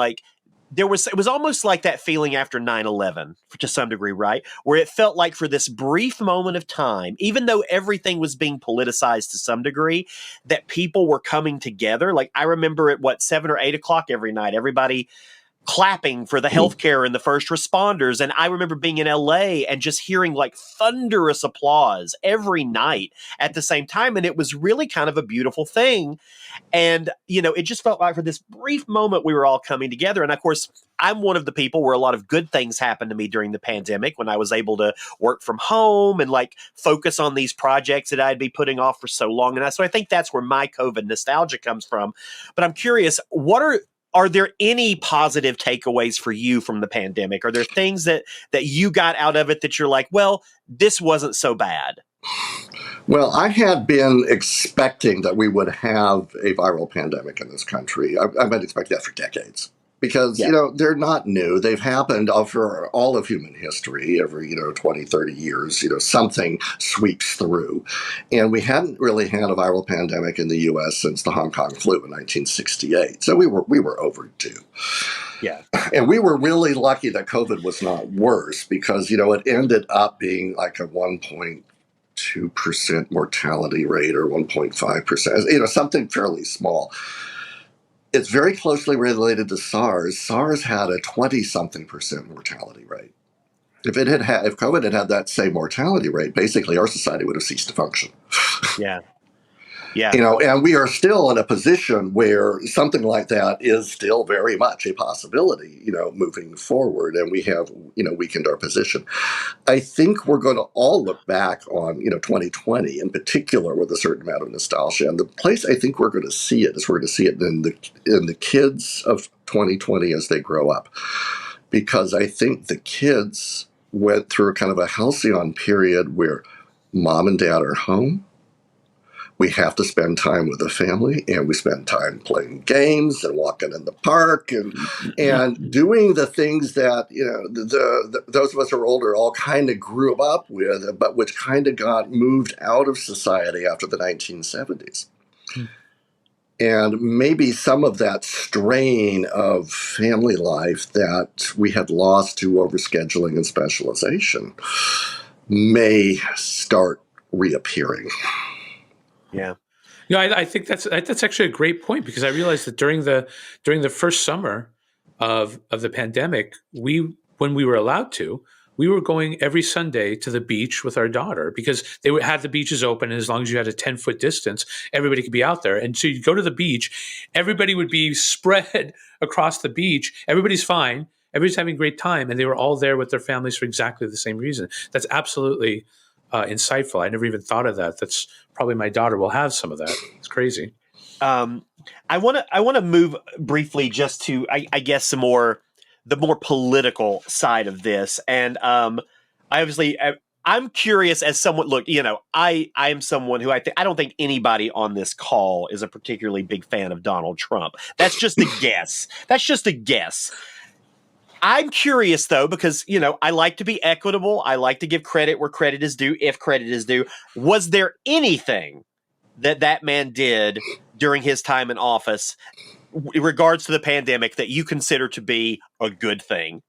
it was almost like that feeling after 9/11 to some degree, right? Where it felt like for this brief moment of time, even though everything was being politicized to some degree, that people were coming together. Like I remember at 7 or 8 o'clock every night, everybody clapping for the healthcare and the first responders. And I remember being in LA and just hearing thunderous applause every night at the same time. And it was really kind of a beautiful thing. And, it just felt like for this brief moment, we were all coming together. And of course, I'm one of the people where a lot of good things happened to me during the pandemic when I was able to work from home and focus on these projects that I'd be putting off for so long. And so I think that's where my COVID nostalgia comes from. But I'm curious, are there any positive takeaways for you from the pandemic? Are there things that you got out of it that you're like, well, this wasn't so bad? Well, I had been expecting that we would have a viral pandemic in this country. I've been expecting that for decades because, they're not new. They've happened for all of human history. Every, 20, 30 years, something sweeps through. And we hadn't really had a viral pandemic in the U.S. since the Hong Kong flu in 1968. So we were overdue. Yeah. And we were really lucky that COVID was not worse because, it ended up being like a 1.2% mortality rate or 1.5%, something fairly small. It's very closely related to SARS. SARS had a 20-something% mortality rate. If COVID had that same mortality rate, basically our society would have ceased to function. Yeah. Yeah. And we are still in a position where something like that is still very much a possibility, moving forward. And we have, weakened our position. I think we're going to all look back on, 2020 in particular with a certain amount of nostalgia. And the place I think we're going to see it is we're going to see it in the kids of 2020 as they grow up. Because I think the kids went through kind of a halcyon period where mom and dad are home, we have to spend time with the family, and we spend time playing games and walking in the park and doing the things that, those of us who are older all kind of grew up with, but which kind of got moved out of society after the 1970s. And maybe some of that strain of family life that we had lost to overscheduling and specialization may start reappearing. Yeah. I think that's actually a great point, because I realized that during the first summer of the pandemic, when we were allowed to, we were going every Sunday to the beach with our daughter, because they had the beaches open, and as long as you had a 10-foot distance, everybody could be out there. And so you go to the beach, everybody would be spread across the beach. Everybody's fine. Everybody's having a great time, and they were all there with their families for exactly the same reason. That's absolutely insightful. I never even thought of that. That's probably my daughter will have some of that. It's crazy. I want to move briefly just to I guess the more political side of this, and I'm curious as someone. Look, I am someone who I don't think anybody on this call is a particularly big fan of Donald Trump. That's just a guess. I'm curious though, because I like to be equitable. I like to give credit where credit is due, if credit is due. Was there anything that man did during his time in office in regards to the pandemic that you consider to be a good thing?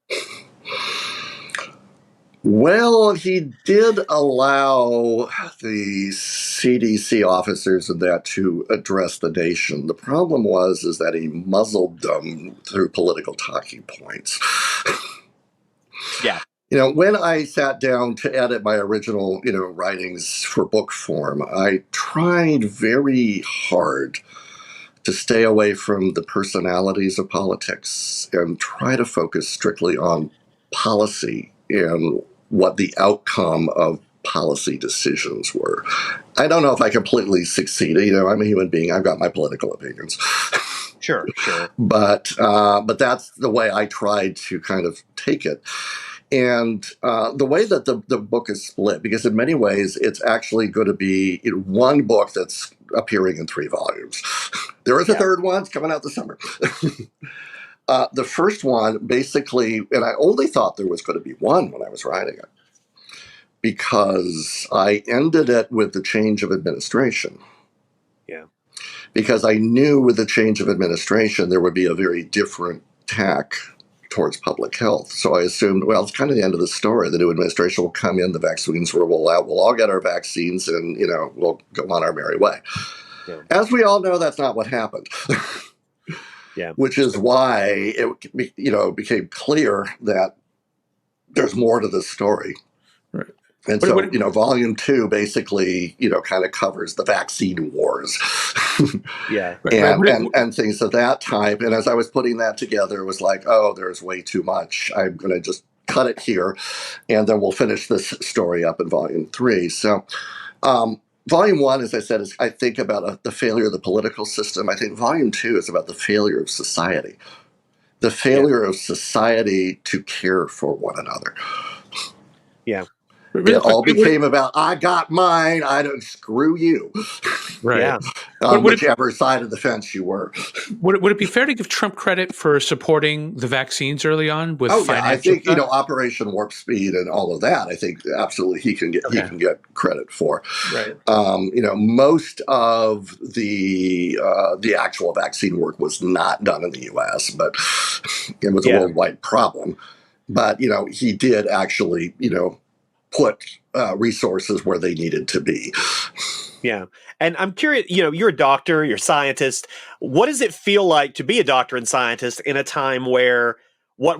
Well, he did allow the CDC officers and that to address the nation. The problem is that he muzzled them through political talking points. Yeah. When I sat down to edit my original, writings for book form, I tried very hard to stay away from the personalities of politics and try to focus strictly on policy and what the outcome of policy decisions were. I don't know if I completely succeeded. I'm a human being. I've got my political opinions. Sure. But that's the way I tried to kind of take it. And the way that the book is split, because in many ways it's actually going to be one book that's appearing in 3 volumes. There is a third one. It's coming out this summer. The first one, basically, and I only thought there was going to be one when I was writing it, because I ended it with the change of administration. Yeah. Because I knew with the change of administration, there would be a very different tack towards public health. So I assumed, well, it's kind of the end of the story. The new administration will come in, the vaccines will roll out, we'll all get our vaccines, and, we'll go on our merry way. Yeah. As we all know, that's not what happened. Yeah. Which is why it, became clear that there's more to this story. Right. And so, volume 2 basically, kind of covers the vaccine wars. Yeah. and things of that type. And as I was putting that together, it was like, oh, there's way too much. I'm going to just cut it here, and then we'll finish this story up in volume 3. So, volume 1, as I said, is, I think, about the failure of the political system. I think volume 2 is about the failure of society. The failure of society to care for one another. Yeah. It all became about, I got mine, I don't, screw you. Right. Yeah. Whichever side of the fence you were. Would it be fair to give Trump credit for supporting the vaccines early on with financial I think, stuff? Operation Warp Speed and all of that, I think absolutely he can get credit for. Right. Most of the actual vaccine work was not done in the US, but it was a worldwide problem. But, he did actually, put resources where they needed to be. Yeah. And I'm curious, you're a doctor, you're a scientist. What does it feel like to be a doctor and scientist in a time where what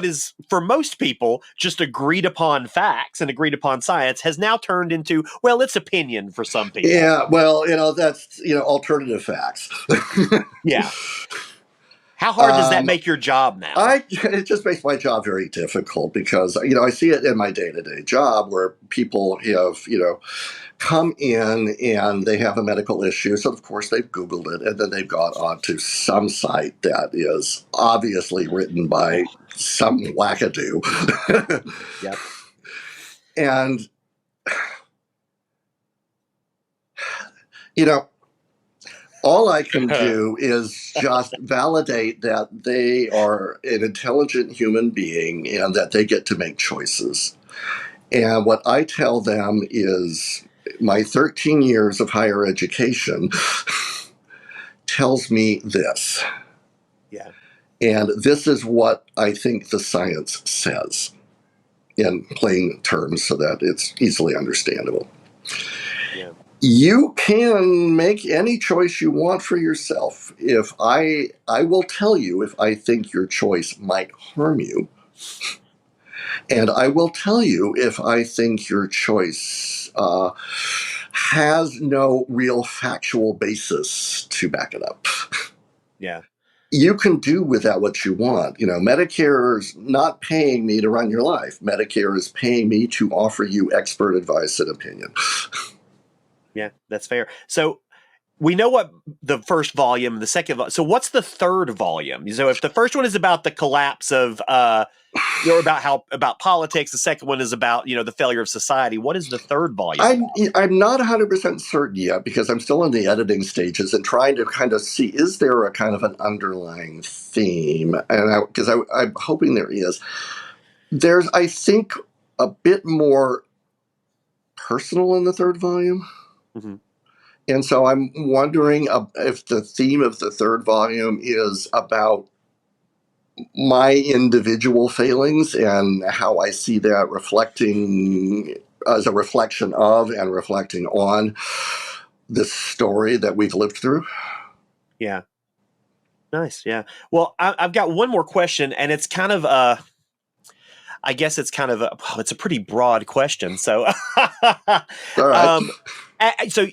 is for most people just agreed upon facts and agreed upon science has now turned into, well, it's opinion for some people? Yeah, well, that's, alternative facts. Yeah. How hard does that make your job now? It just makes my job very difficult because, I see it in my day-to-day job where people have, come in and they have a medical issue. So, of course, they've Googled it and then they've gone onto some site that is obviously written by some wackadoo. Yep. And You know, all I can do is just validate that they are an intelligent human being and that they get to make choices. And what I tell them is my 13 years of higher education tells me this. Yeah. And this is what I think the science says in plain terms so that it's easily understandable. Yeah. You can make any choice you want for yourself. If I will tell you if I think your choice might harm you, and I will tell you if I think your choice has no real factual basis to back it up. Yeah. You can do with that what you want. You know, Medicare is not paying me to run your life. Medicare is paying me to offer you expert advice and opinion. Yeah, that's fair. So we know what the first volume, the second. So what's the third volume? So if the first one is about the collapse of, about politics, the second one is about the failure of society. What is the third volume? I'm not 100% certain yet because I'm still in the editing stages and trying to kind of see, is there a kind of an underlying theme? And because I'm hoping there is. There's, I think, a bit more personal in the third volume. Mm-hmm. And so I'm wondering if the theme of the third volume is about my individual failings and how I see that reflecting as a reflection of and reflecting on this story that we've lived through. Yeah. Nice. Yeah. Well, I've got one more question, and it's kind of I guess it's kind of it's a pretty broad question. So, All right. So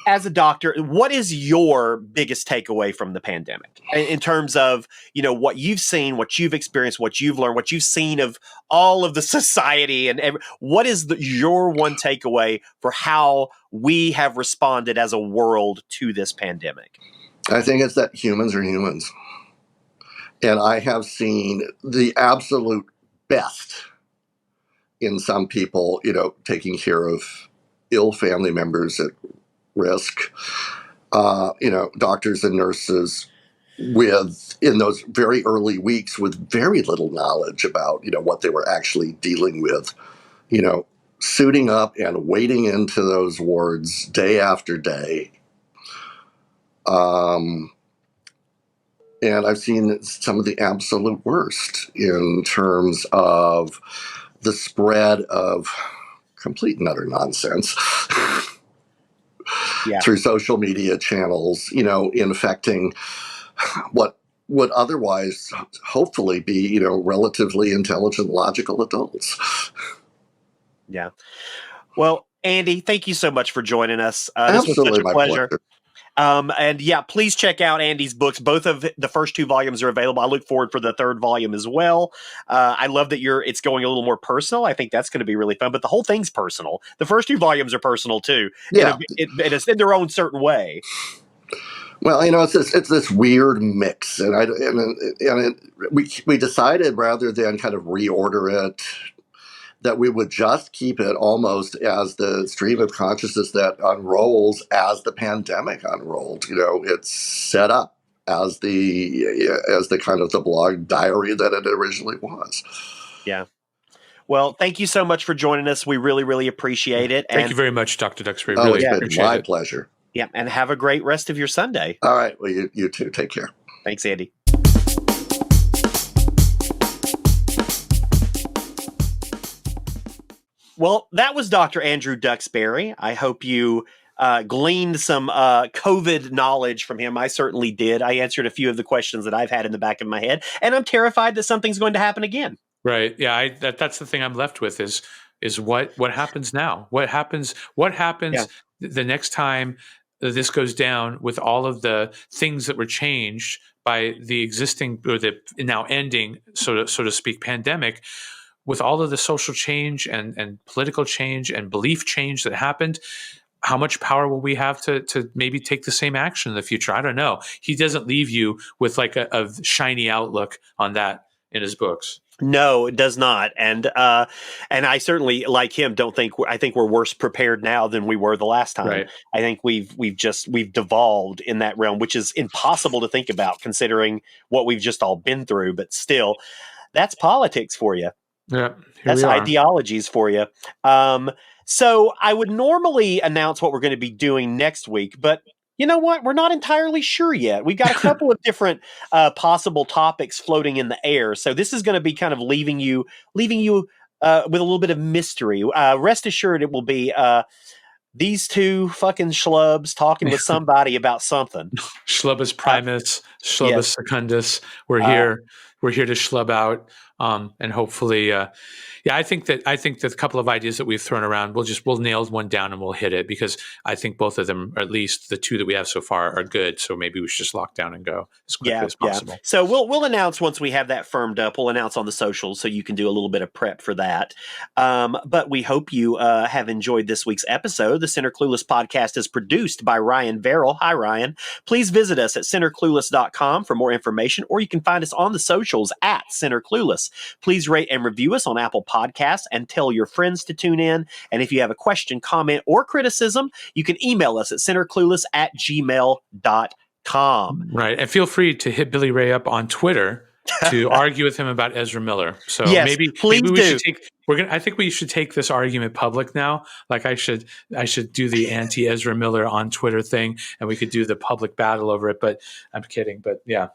as a doctor, what is your biggest takeaway from the pandemic in terms of, what you've seen, what you've experienced, what you've learned, what you've seen of all of the society and what is your one takeaway for how we have responded as a world to this pandemic? I think it's that humans are humans. And I have seen the absolute best in some people, taking care of ill family members at risk, doctors and nurses in those very early weeks with very little knowledge about, what they were actually dealing with, suiting up and wading into those wards day after day. And I've seen some of the absolute worst in terms of the spread of complete and utter nonsense through social media channels, infecting what would otherwise hopefully be, relatively intelligent, logical adults. Yeah. Well, Andy, thank you so much for joining us. This Absolutely, was such a pleasure. pleasure. And yeah, please check out Andy's books. Both of the first two volumes are available. I look forward for the third volume as well. I love that it's going a little more personal. I think that's going to be really fun, but the whole thing's personal. The first two volumes are personal too. Yeah. It's in their own certain way. Well, it's this weird mix, and we decided rather than kind of reorder it, that we would just keep it almost as the stream of consciousness that unrolls as the pandemic unrolled. It's set up as the kind of the blog diary that it originally was. Yeah. Well, thank you so much for joining us. We really, really appreciate it. Thank you very much, Dr. Duxbury. Oh, really it's been appreciate my it. pleasure. Yeah, and have a great rest of your Sunday. All right. Well, you too. Take care. Thanks, Andy. Well, that was Dr. Andrew Duxbury. I hope you gleaned some COVID knowledge from him. I certainly did. I answered a few of the questions that I've had in the back of my head, and I'm terrified that something's going to happen again. Right. Yeah. That's the thing I'm left with is what happens now? What happens the next time this goes down with all of the things that were changed by the existing or the now ending, so to speak, pandemic, with all of the social change and political change and belief change that happened. How much power will we have to maybe take the same action in the future? I don't know. He doesn't leave you with like a shiny outlook on that in his books. No, it does not, and I certainly, like him, don't think I think we're worse prepared now than we were the last time. Right. I think we've devolved in that realm, which is impossible to think about considering what we've just all been through. But still, that's politics for you. Yeah, That's ideologies for you. So I would normally announce what we're going to be doing next week, but you know what? We're not entirely sure yet. We've got a couple of different possible topics floating in the air. So this is going to be kind of leaving you with a little bit of mystery. Rest assured, it will be these two fucking schlubs talking with somebody about something. Schlubus primus, Schlubus secundus. We're here. We're here to schlub out, and hopefully, I think that a couple of ideas that we've thrown around, we'll nail one down and we'll hit it, because I think both of them, or at least the two that we have so far, are good. So maybe we should just lock down and go as quickly as possible. So we'll announce once we have that firmed up. We'll announce on the socials so you can do a little bit of prep for that. But we hope you have enjoyed this week's episode. The Center Clueless podcast is produced by Ryan Verrill. Hi, Ryan. Please visit us at centerclueless.com for more information, or you can find us on the socials at Center Clueless. Please rate and review us on Apple Podcasts and tell your friends to tune in. And if you have a question, comment, or criticism, you can email us at centerclueless@gmail.com. Right. And feel free to hit Billy Ray up on Twitter to argue with him about Ezra Miller. So yes, maybe we should I think we should take this argument public now. Like I should do the anti Ezra Miller on Twitter thing, and we could do the public battle over it. But I'm kidding. But yeah,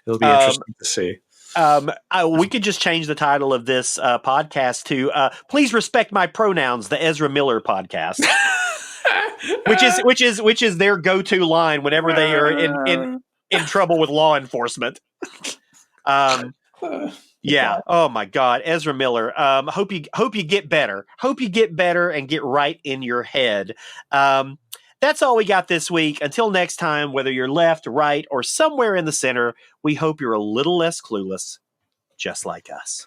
it'll be interesting to see. We could just change the title of this podcast to "Please Respect My Pronouns," the Ezra Miller podcast, which is their go-to line whenever they are in trouble with law enforcement. Yeah. Oh my God, Ezra Miller. Hope you get better. Hope you get better and get right in your head. That's all we got this week. Until next time, whether you're left, right, or somewhere in the center, we hope you're a little less clueless, just like us.